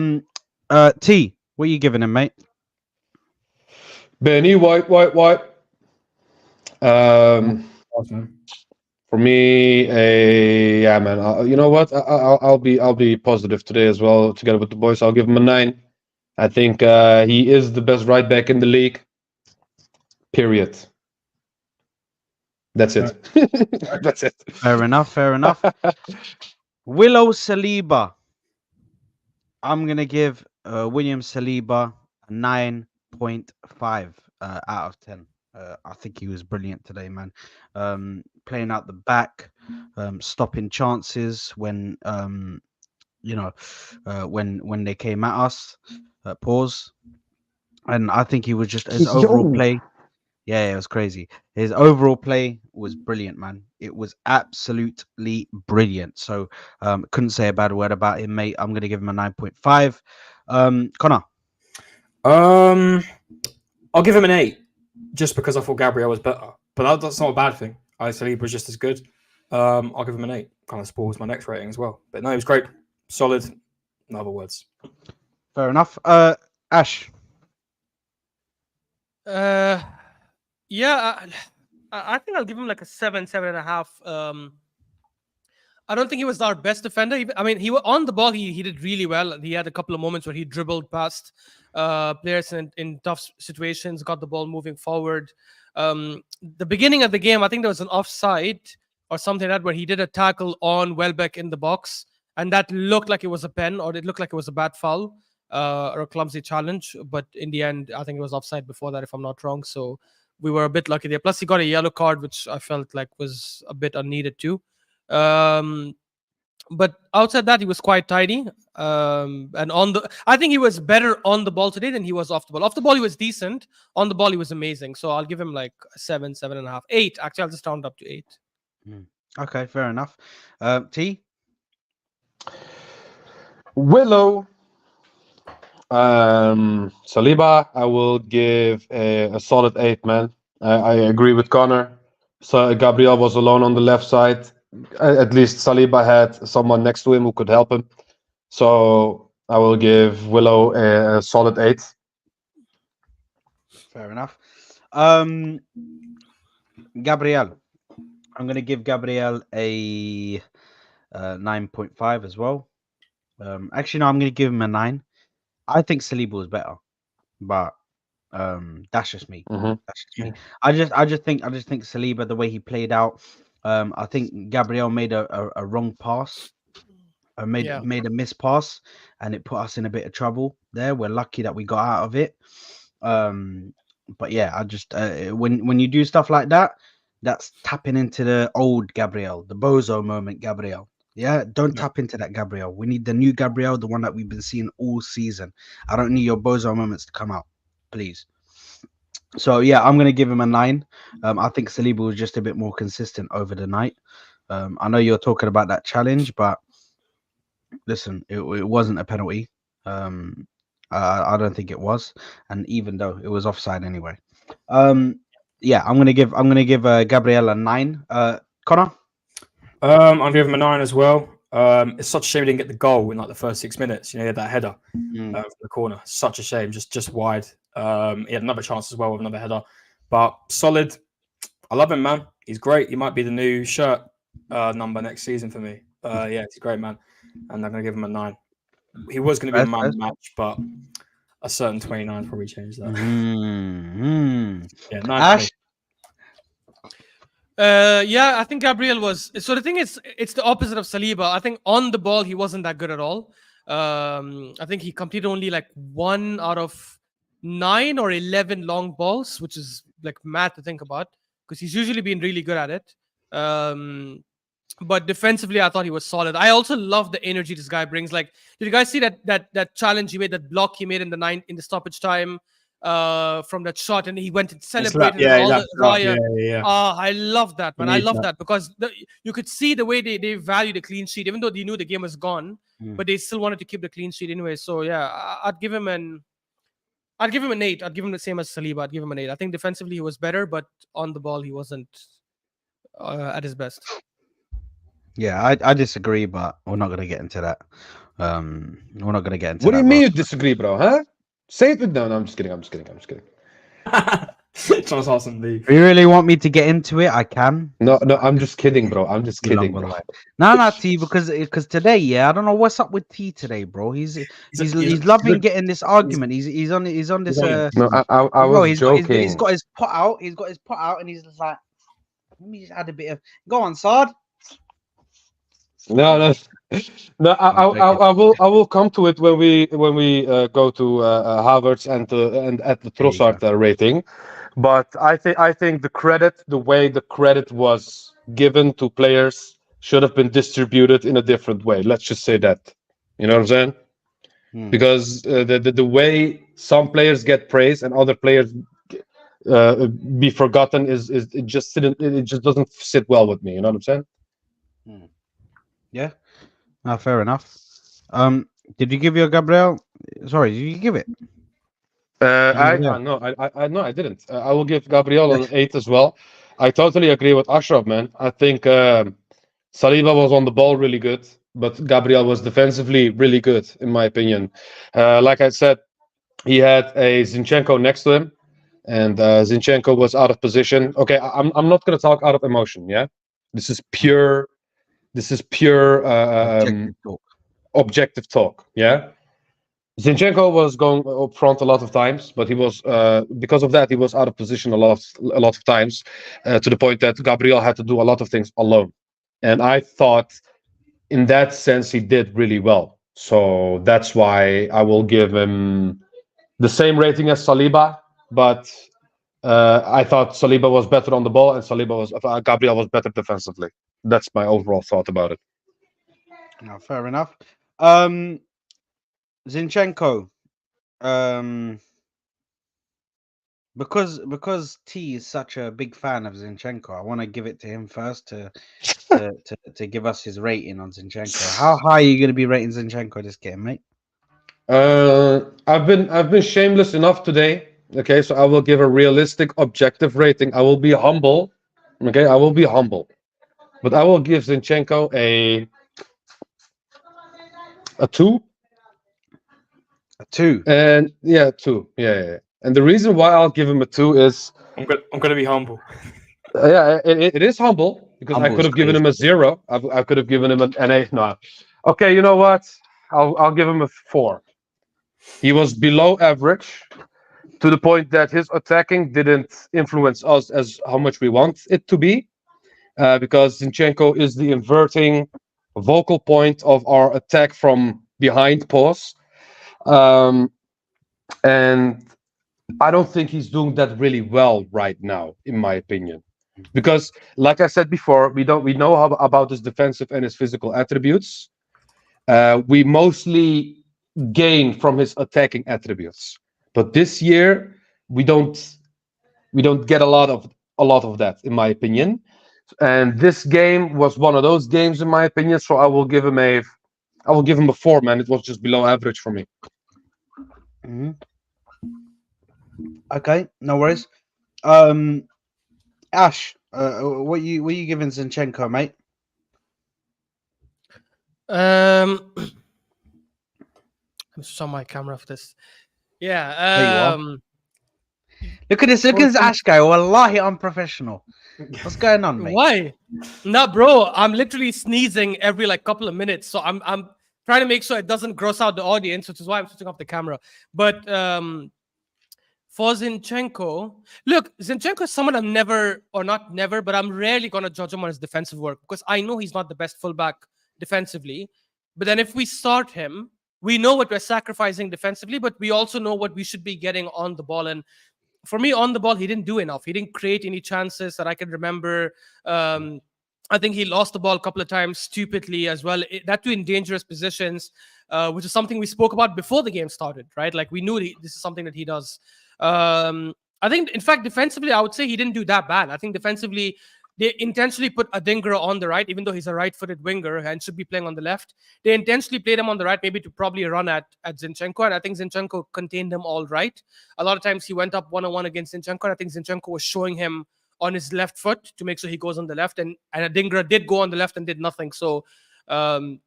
T, what are you giving him, mate? Benny White. For me, man. You know what? I'll be positive today as well. Together with the boys, I'll give him a 9. I think he is the best right back in the league. Period. That's it. That's it. Fair enough. Willow Saliba. I'm gonna give William Saliba a 9.5 out of 10. I think he was brilliant today, man. Playing out the back, stopping chances when when they came at us. Pause. And I think he was just his overall play. Yeah, it was crazy. His overall play was brilliant, man. It was absolutely brilliant. So couldn't say a bad word about him, mate. I'm gonna give him a 9.5. Connor. I'll give him an 8, just because I thought Gabriel was better. But that's not a bad thing. I said he was just as good. I'll give him an 8. Kind of spoils my next rating as well. But no, he was great, solid. In other words. Fair enough. Ash. Yeah, I think I'll give him like a 7, 7.5. I don't think he was our best defender. I mean, he was on the ball. He did really well. He had a couple of moments where he dribbled past players in tough situations, got the ball moving forward. The beginning of the game, I think there was an offside or something like that where he did a tackle on Welbeck in the box, and that looked like it was a pen, or it looked like it was a bad foul or a clumsy challenge. But in the end, I think it was offside before that, if I'm not wrong. So we were a bit lucky there. Plus, he got a yellow card, which I felt like was a bit unneeded too. But outside that, he was quite tidy. And I think he was better on the ball today than he was off the ball. Off the ball, he was decent. On the ball, he was amazing. So I'll give him like 7, 7.5, 8. Actually, I'll just round up to 8. Okay, fair enough. T. Willow. Saliba, I will give a solid 8, man. I agree with Connor. So Gabriel was alone on the left side. At least Saliba had someone next to him who could help him. So I will give Willow a solid 8. Fair enough. Gabriel. I'm going to give Gabriel a 9.5 as well. Actually, no, I'm going to give him a 9. I think Saliba was better, but that's just me. Mm-hmm. That's just me. I just think Saliba, the way he played out, I think Gabriel made a wrong pass, made a missed pass, and it put us in a bit of trouble there. We're lucky that we got out of it. But yeah, I just when you do stuff like that, that's tapping into the old Gabriel, the bozo moment Gabriel. Yeah, don't tap into that Gabriel. We need the new Gabriel, the one that we've been seeing all season. I don't need your bozo moments to come out, please. So yeah, I'm gonna give him a 9. I think Saliba was just a bit more consistent over the night. I know you're talking about that challenge, but listen, it wasn't a penalty. I don't think it was, and even though it was offside anyway. Yeah, I'm gonna give Gabriel a 9. Connor. I'll give him a 9 as well. It's such a shame he didn't get the goal in like the first 6 minutes. You know, he had that header from the corner. Such a shame, just wide. He had another chance as well with another header, but solid. I love him, man. He's great. He might be the new shirt number next season for me. Yeah, he's a great man, and I'm gonna give him a 9. He was going to be a man of the match, but a certain 29 probably changed that. Yeah, 9. Ash. Yeah, I think Gabriel was. So the thing is, it's the opposite of Saliba. I think on the ball he wasn't that good at all. I think he completed only like 1 out of 9 or 11 long balls, which is like mad to think about because he's usually been really good at it. But defensively, I thought he was solid. I also love the energy this guy brings. Like, did you guys see that challenge he made, that block he made in the stoppage time from that shot, and he went and celebrated Raya. I love that, man. I love that because you could see the way they value the clean sheet, even though they knew the game was gone, but they still wanted to keep the clean sheet anyway. So yeah, I'd give him an 8. I'd give him the same as Saliba. I'd give him an 8. I think defensively he was better, but on the ball he wasn't at his best. Yeah, I disagree, but we're not gonna get into that. We're not gonna get into. What do you mean you disagree, bro? Huh? Say it with no. I'm just kidding. Trying to awesome beef. You really want me to get into it? I can. No, I'm just kidding, bro. I'm just kidding, bro. No, T, because today, yeah, I don't know what's up with T today, bro. He's loving getting this argument. He's on this. No, I was joking. He's got his pot out. And he's just like, let me just add a bit of. Go on, Sard. No. I will come to it when we go to Havertz and at the Trossard rating, but I think the way the credit was given to players should have been distributed in a different way. Let's just say that, you know what I'm saying? Because the way some players get praised and other players be forgotten it just doesn't sit well with me. You know what I'm saying? Yeah. Fair enough. Did you give your Gabriel? Sorry, did you give it? No, I didn't. I will give Gabriel an 8 as well. I totally agree with Ashraf, man. I think Saliba was on the ball really good, but Gabriel was defensively really good, in my opinion. Like I said, he had a Zinchenko next to him, and Zinchenko was out of position. Okay, I'm not gonna talk out of emotion. Yeah, this is pure. Objective talk. Objective talk. Yeah. Zinchenko was going up front a lot of times, but he was because of that he was out of position a lot of times, to the point that Gabriel had to do a lot of things alone. And I thought, in that sense, he did really well. So that's why I will give him the same rating as Saliba. But I thought Saliba was better on the ball, and Gabriel was better defensively. That's my overall thought about it. No, fair enough. Zinchenko, because T is such a big fan of Zinchenko, I want to give it to him first to give us his rating on Zinchenko. How high are you going to be rating Zinchenko this game, mate? I've been shameless enough today. Okay, so I will give a realistic, objective rating. I will be humble. Okay, I will be humble, but I will give Zinchenko a 2. A 2. And yeah, 2. Yeah. And the reason why I'll give him a 2 is I'm gonna be humble. Yeah, it is humble because Humble I could is have given crazy. him a 0. I could have given him an 8. No. Okay, you know what? I'll give him a 4. He was below average to the point that his attacking didn't influence us as how much we want it to be, because Zinchenko is the inverting vocal point of our attack from behind pause. And I don't think he's doing that really well right now, in my opinion. Because, like I said before, we know about his defensive and his physical attributes. We mostly gain from his attacking attributes, but this year we don't get a lot of that, in my opinion. And this game was one of those games, in my opinion. So I will give him a 4, man. It was just below average for me. Mm-hmm. Okay, no worries. Ash, what you giving Zinchenko, mate? I'm just on my camera for this. Yeah. Look at this Ash guy. Wallahi, unprofessional. What's going on, mate? Why? Nah, bro. I'm literally sneezing every like couple of minutes, so I'm trying to make sure it doesn't gross out the audience, which is why I'm switching off the camera. But for Zinchenko, look, Zinchenko is someone I'm but I'm rarely gonna judge him on his defensive work because I know he's not the best fullback defensively. But then if we start him, we know what we're sacrificing defensively, but we also know what we should be getting on the ball. And for me, on the ball, he didn't do enough. He didn't create any chances that I can remember. I think he lost the ball a couple of times stupidly as well. That too in dangerous positions, which is something we spoke about before the game started, right? Like we knew this is something that he does. I think, in fact, defensively, I would say he didn't do that bad. I think defensively, they intentionally put Adingra on the right, even though he's a right-footed winger and should be playing on the left. They intentionally played him on the right, maybe to probably run at Zinchenko, and I think Zinchenko contained them all right. A lot of times he went up one-on-one against Zinchenko, and I think Zinchenko was showing him on his left foot to make sure he goes on the left, and Adingra did go on the left and did nothing. So in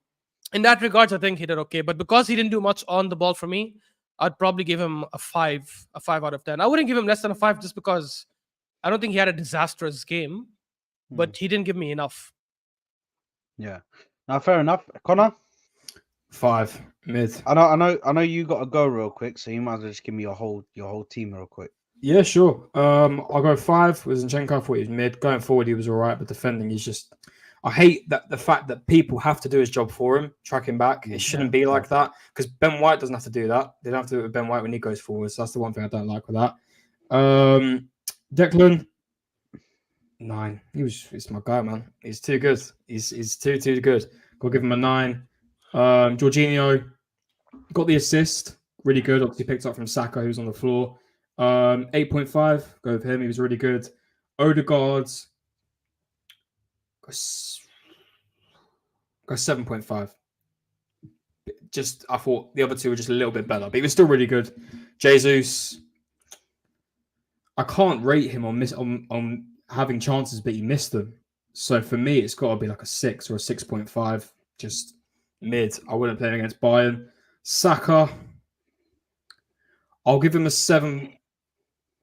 that regards, I think he did okay. But because he didn't do much on the ball for me, I'd probably give him a 5 out of 10. I wouldn't give him less than a 5 just because I don't think he had a disastrous game, but he didn't give me enough. Yeah. Now, fair enough. Connor? 5 mid. I know you got to go real quick, so you might as well just give me your whole team real quick. Yeah, sure. I'll go 5 with Zinchenko. I thought he was mid. Going forward, he was all right, but defending, he's just... I hate the fact that people have to do his job for him, track him back. It shouldn't be like that because Ben White doesn't have to do that. They don't have to do it with Ben White when he goes forward. So that's the one thing I don't like with that. Declan, 9. He's my guy, man. He's too good. He's too good. Got to give him a 9. Jorginho got the assist, really good. Obviously picked up from Saka, who's on the floor. 8.5. Go with him. He was really good. Odegaard. Got 7.5. just I thought the other two were just a little bit better, but he was still really good. Jesus, I can't rate him on having chances, but he missed them. So for me, it's got to be like a 6 or a 6.5, just mid. I wouldn't play him against Bayern. Saka, I'll give him a 7.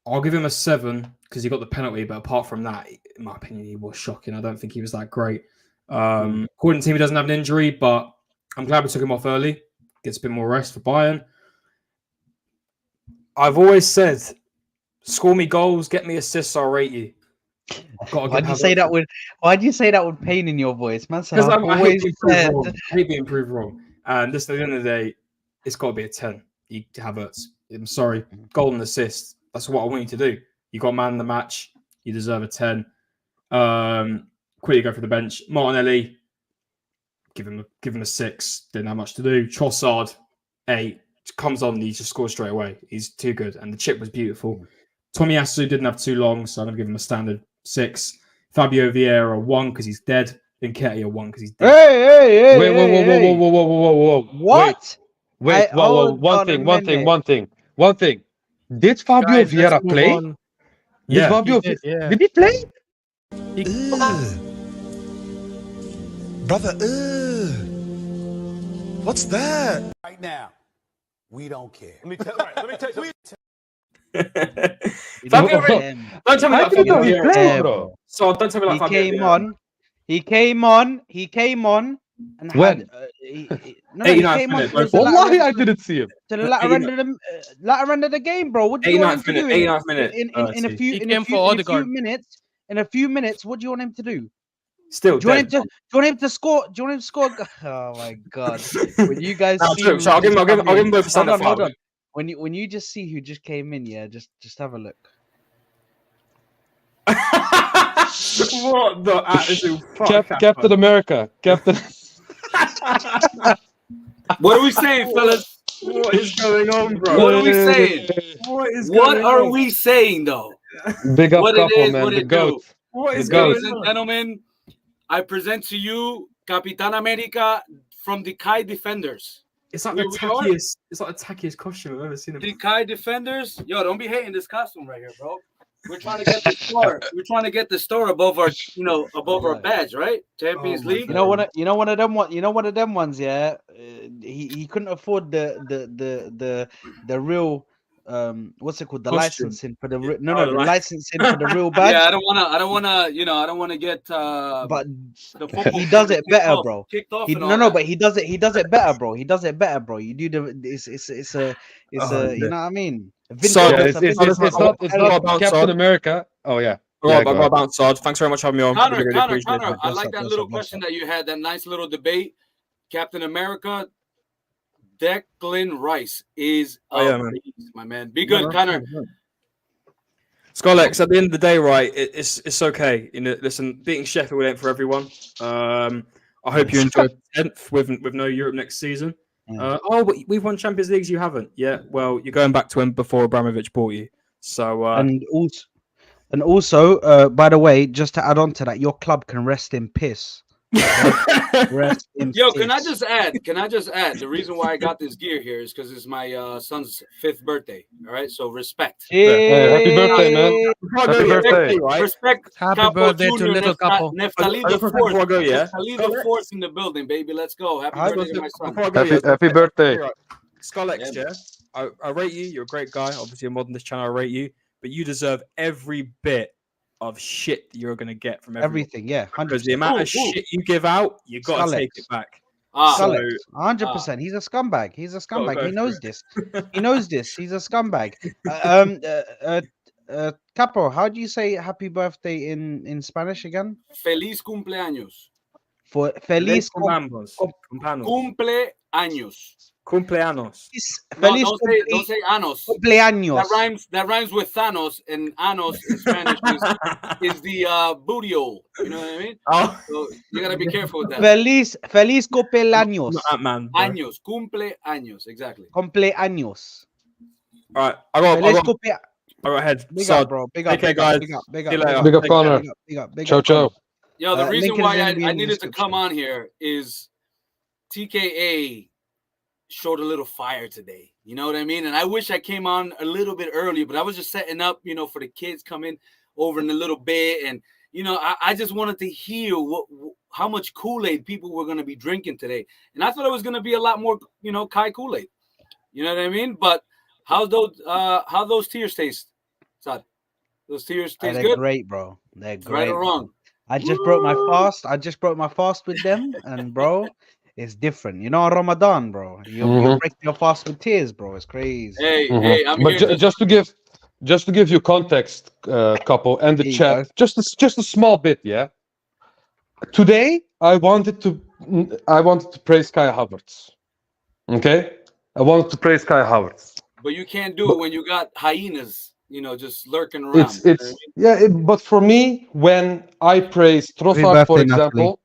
I'll give him a 7 because he got the penalty, but apart from that, in my opinion, he was shocking. I don't think he was that great. According to him, he doesn't have an injury, but I'm glad we took him off early. Gets a bit more rest for Bayern. I've always said, score me goals, get me assists, I'll rate you. Why do you say that with pain in your voice, man? Because I hate being proved wrong. And just at the end of the day, it's got to be a 10. You Havertz. I'm sorry. Golden assist. That's what I want you to do. You got man in the match. You deserve a 10. Quickly go for the bench. Martinelli, give him a 6. Didn't have much to do. Trossard, 8. Comes on, he just scores straight away. He's too good. And the chip was beautiful. Tomiyasu didn't have too long, so I'm going to give him a standard 6. Fabio Vieira, 1 because he's dead. Nketiah, 1 because he's dead. Hey! Whoa! What? Wait! Whoa! One thing. Did Fabio Vieira play? Yeah. Did he play? Brother, what's that? Right now, we don't care. Let me tell you. Fabio Vieira. Don't tell me that Fabio Vieira, bro. So don't tell me like Fabio Vieira. He came on, and when? He 89th came minute. on. Wallahi, I didn't see him. To the latter end of the game, bro. What do you want him to do? 89th minute. In a few minutes, what do you want him to do? Still, do you want him to score? Oh my god! When you guys see, I'll give him both a standard 5. Hold on. When you just see who just came in, yeah, just have a look. What the absolute fuck? Captain America. Captain. What are we saying, fellas? What is going on, bro? What are we saying? What are we saying, though? Big up what couple, it is, man. what The it goat. do. What is Ladies and gentlemen, I present to you Capitan America from the Kai Defenders. It's like the tackiest. It's like the tackiest costume I've ever seen. The Kai Defenders. Yo, don't be hating this costume right here, bro. We're trying to get the store. We're trying to get the store above our, our badge, right? Champions League. You know one of them ones. Yeah, he couldn't afford the real what's it called? The Costume. licensing for the the licensing for the real badge. Yeah, I don't wanna get. But the he does it better, bro. But he does it better, bro. He does it better, bro. You do it's a you know what I mean? It's not Captain America. Oh yeah. I got bounce, Sarge. Thanks very much for having me on. Connor, I like that little question that you had. That nice little debate. Captain America. Declan Rice is my man. Be good, Connor. Scolex, at the end of the day, right, it's okay. Listen, beating Sheffield ain't for everyone. I hope you enjoy 10th with no Europe next season. Yeah. But we've won Champions Leagues, you haven't. Yeah, well, you're going back to him before Abramovich bought you. So and also, by the way, just to add on to that, your club can rest in piss. Can I just add? The reason why I got this gear here is because it's my son's 5th birthday. All right, so respect. Happy birthday, man! Happy birthday! Respect. Happy birthday to little couple. Neftali the 4th. Neftali the 4th in the building, baby. Let's go. Happy birthday to my son. Happy birthday! Scolex, yeah. I rate you. You're a great guy. Obviously, you're mod on this channel. I rate you, but you deserve every bit of shit that you're going to get from everything. Yeah, 100%. Because the amount of shit you give out, you got to take it back. 100%. He's a scumbag. He knows this. He knows this. He's a scumbag. Capo, how do you say happy birthday in Spanish again? Feliz cumpleaños. Feliz cumpleaños. Cumpleaños. Don't say anos. Cumpleaños. That rhymes with Thanos, and anos in Spanish is the booty hole. You know what I mean? Oh. So you gotta be careful with that. Feliz cumpleaños. Años, cumpleaños, exactly. Cumpleaños. All right, I got ahead. Big up, bro. Big up. Okay, guys. Big up, Connor. Ciao. Yo, the reason why I needed to come on here is TKA showed a little fire today. You know what I mean? And I wish I came on a little bit earlier, but I was just setting up, for the kids coming over in a little bit. And, I just wanted to hear how much Kool-Aid people were going to be drinking today. And I thought it was going to be a lot more, Kai Kool-Aid. You know what I mean? But how those tears taste, Sad? Those tears taste They're good? great, bro. They're great. Right or wrong? I just broke my fast. I just broke my fast with them, and bro, it's different. On Ramadan, bro, you break your fast with tears, bro. It's crazy. Hey, I'm but here. Just to give you context, couple, and the chat, just a small bit, yeah. Today, I wanted to praise Kai Havertz. Okay, I wanted to praise Kai Havertz. But you can't do it when you got hyenas, just lurking around. But for me, when I praise Trossard, for example,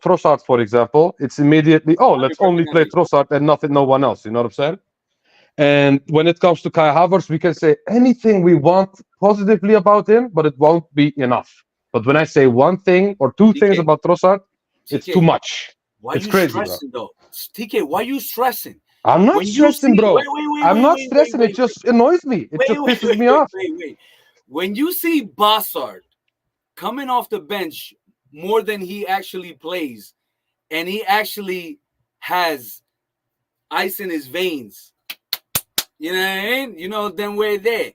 Trossard, for example, it's immediately, let's only play Trossard and no one else. You know what I'm saying? And when it comes to Kai Havertz, we can say anything we want positively about him, but it won't be enough. But when I say one thing or two things about Trossard, it's too much. It's crazy, stressing, though? TK, why are you stressing? I'm not stressing, bro. I'm not stressing. It just annoys me. It just pisses me off. Wait. When you see Bossard coming off the bench more than he actually plays, and he actually has ice in his veins, you know what I mean? Then we're there.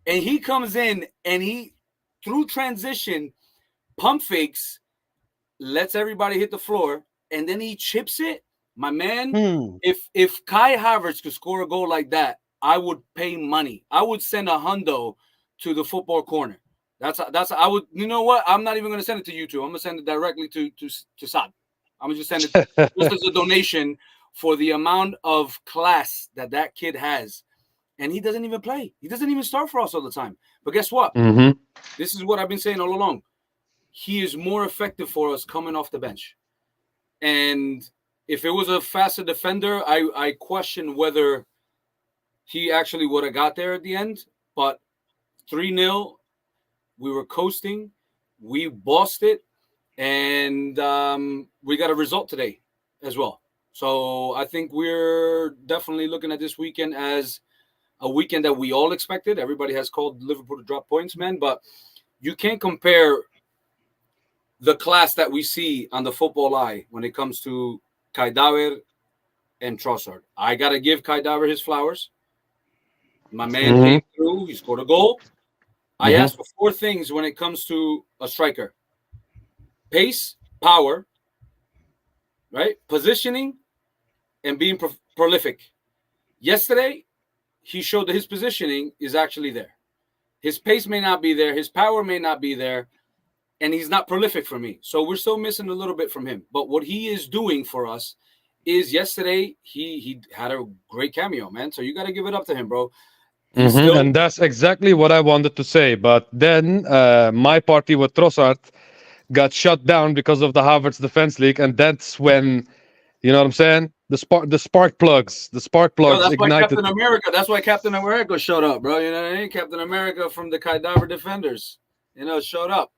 And he comes in and he, through transition, pump fakes, lets everybody hit the floor, and then he chips it. My man, if Kai Havertz could score a goal like that, I would pay money. I would send a hundo to the football corner. I would. You know what? I'm not even going to send it to you two. I'm going to send it directly to Saad. I'm going to just send it just as a donation for the amount of class that kid has. And he doesn't even play. He doesn't even start for us all the time. But guess what? This is what I've been saying all along. He is more effective for us coming off the bench. And if it was a faster defender, I question whether he actually would have got there at the end. But 3-0, we were coasting. We bossed it. And we got a result today as well. So I think we're definitely looking at this weekend as a weekend that we all expected. Everybody has called Liverpool to drop points, man. But you can't compare the class that we see on the football eye when it comes to Kai Daver and Trossard. I got to give Kai Daver his flowers. My man came through. He scored a goal. I asked for 4 things when it comes to a striker. Pace, power, right? Positioning, and being prolific. Yesterday, he showed that his positioning is actually there. His pace may not be there. His power may not be there. And he's not prolific for me. So we're still missing a little bit from him. But what he is doing for us is yesterday, he had a great cameo, man. So you got to give it up to him, bro. And that's exactly what I wanted to say. But then my party with Trossard got shut down because of the Havertz Defense League. And that's when, you know what I'm saying? The spark plugs ignited. That's why Captain America showed up, bro. You know what I mean? Captain America from the Kai Daver Defenders, showed up.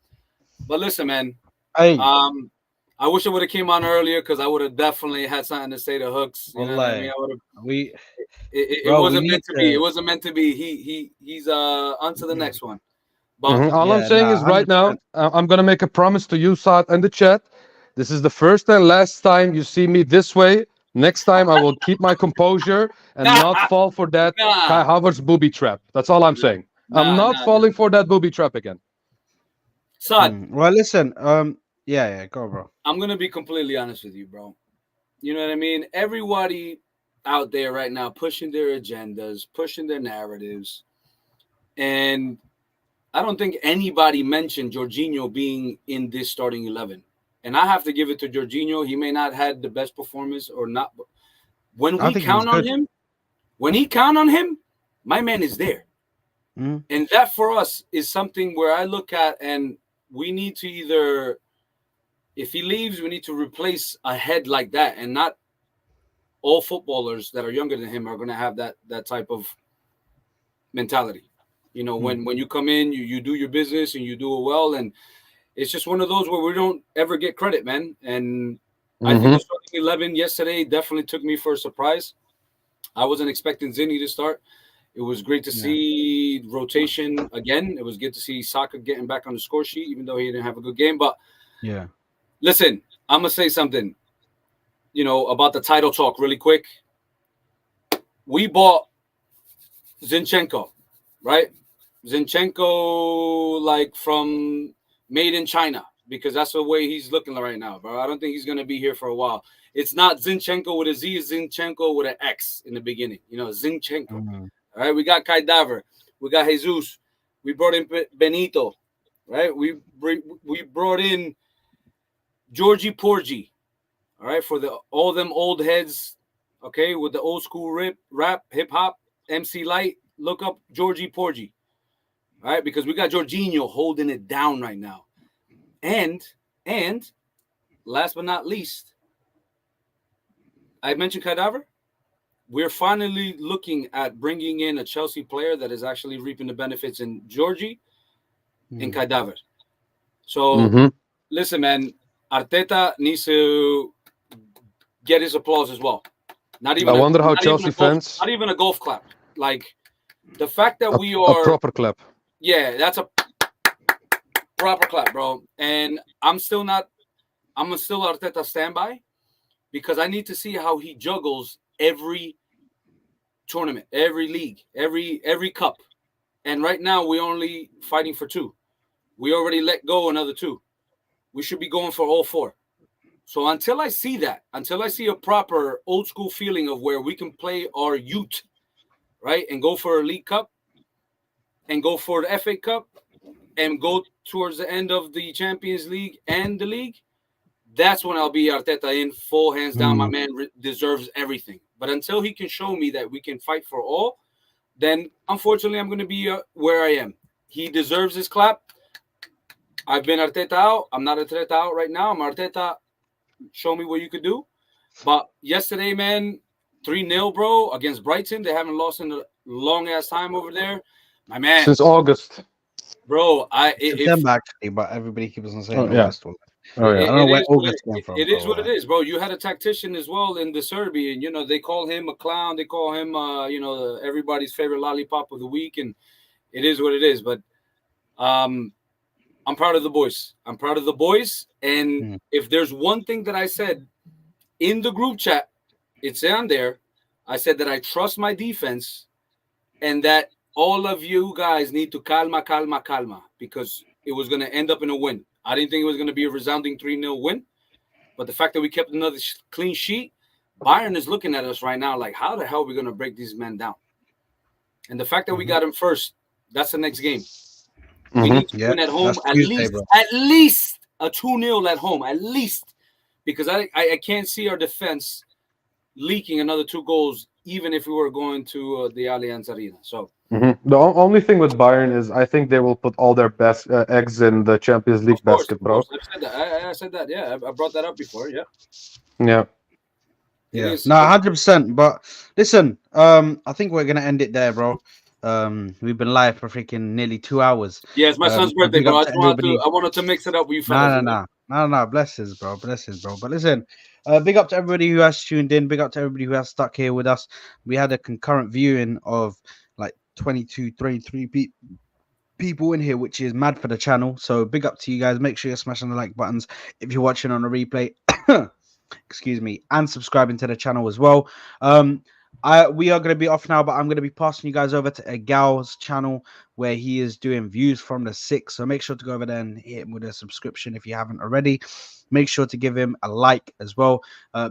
But listen, man, I wish I would have came on earlier because I would have definitely had something to say to Hooks. You know what I mean? It wasn't meant to be. It wasn't meant to be. He's on to the next one. But all I'm saying is right now, I'm gonna make a promise to you, Saad, and the chat. This is the first and last time you see me this way. Next time I will keep my composure and not fall for that Kai Havertz booby trap. That's all I'm saying. I'm not falling for that booby trap again. Son, well, listen, yeah, go, bro. I'm gonna be completely honest with you, bro. You know what I mean? Everybody out there right now pushing their agendas, pushing their narratives, and I don't think anybody mentioned Jorginho being in this starting 11. And I have to give it to Jorginho. He may not have had the best performance or not, but when we count on him, my man is there. And that for us is something where I look at and we need to either, if he leaves, we need to replace a head like that. And not all footballers that are younger than him are going to have that type of mentality. When you come in, you do your business and you do it well. And it's just one of those where we don't ever get credit, man. And I think the starting 11 yesterday definitely took me for a surprise. I wasn't expecting Zinni to start. It was great to see rotation again. It was good to see Saka getting back on the score sheet, even though he didn't have a good game. But listen, I'm gonna say something, about the title talk really quick. We bought Zinchenko, right? Zinchenko, like from made in China, because that's the way he's looking right now, bro. I don't think he's gonna be here for a while. It's not Zinchenko with a Z, it's Zinchenko with an X in the beginning. Zinchenko. All right, we got Kaidaver, we got Jesus, we brought in Benito, right? We brought in Georgie Porgy, all right, for all them old heads, okay, with the old school rap, hip hop, MC Light. Look up Georgie Porgy, all right, because we got Jorginho holding it down right now, and last but not least, I mentioned Kaidaver. We're finally looking at bringing in a Chelsea player that is actually reaping the benefits in Georgie and Kaidaver. So, listen, man, Arteta needs to get his applause as well. Not even. I wonder how Chelsea fans. Not even a golf clap. Like the fact that we are a proper clap. Yeah, that's a proper clap, bro. And I'm still Arteta standby, because I need to see how he juggles every tournament, every league, every cup. And right now we're only fighting for 2. We already let go another 2. We should be going for all 4. So until I see that, until I see a proper old school feeling of where we can play our youth, right, and go for a League Cup and go for the FA Cup and go towards the end of the Champions League and the league, that's when I'll be Arteta in full, hands down. My man deserves everything. But until he can show me that we can fight for all, then unfortunately I'm going to be where I am. He deserves his clap. I've been Arteta out. I'm not Arteta out right now. I'm Arteta. Show me what you could do. But yesterday, man, 3-0, bro, against Brighton. They haven't lost in a long-ass time over there. My man. Since August. Bro, September actually, but everybody keeps on saying August. I don't know where August came from. It is what it is, bro. You had a tactician as well in the Serbian. They call him a clown. They call him, everybody's favorite lollipop of the week, and it is what it is. But I'm proud of the boys. I'm proud of the boys. And if there's one thing that I said in the group chat, it's on there. I said that I trust my defense, and that all of you guys need to calma, because it was going to end up in a win. I didn't think it was going to be a resounding 3-0 win, but the fact that we kept another clean sheet, Bayern is looking at us right now like, how the hell are we going to break these men down? And the fact that we got him first, that's the next game. We need to win at home, at least a 2-0 at home, at least, because I can't see our defense leaking another 2 goals, even if we were going to the Allianz Arena. So. The only thing with Bayern is I think they will put all their best eggs in the Champions League basket, bro. I said that. Yeah, I brought that up before. Yeah. Yeah. No, 100%. But listen, I think we're gonna end it there, bro. We've been live for freaking nearly 2 hours. Yeah, it's my son's birthday, bro. I wanted to mix it up with you fellas. No. Blessings, bro. But listen, big up to everybody who has tuned in. Big up to everybody who has stuck here with us. We had a concurrent viewing of like 23 people in here, which is mad for the channel. So big up to you guys. Make sure you're smashing the like buttons if you're watching on a replay. Excuse me, and subscribing to the channel as well. We are going to be off now, but I'm going to be passing you guys over to Egal's channel where he is doing views from the 6. So make sure to go over there and hit him with a subscription if you haven't already. Make sure to give him a like as well.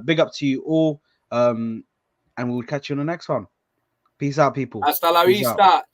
Big up to you all, and we'll catch you on the next one. Peace out, people. Hasta la vista.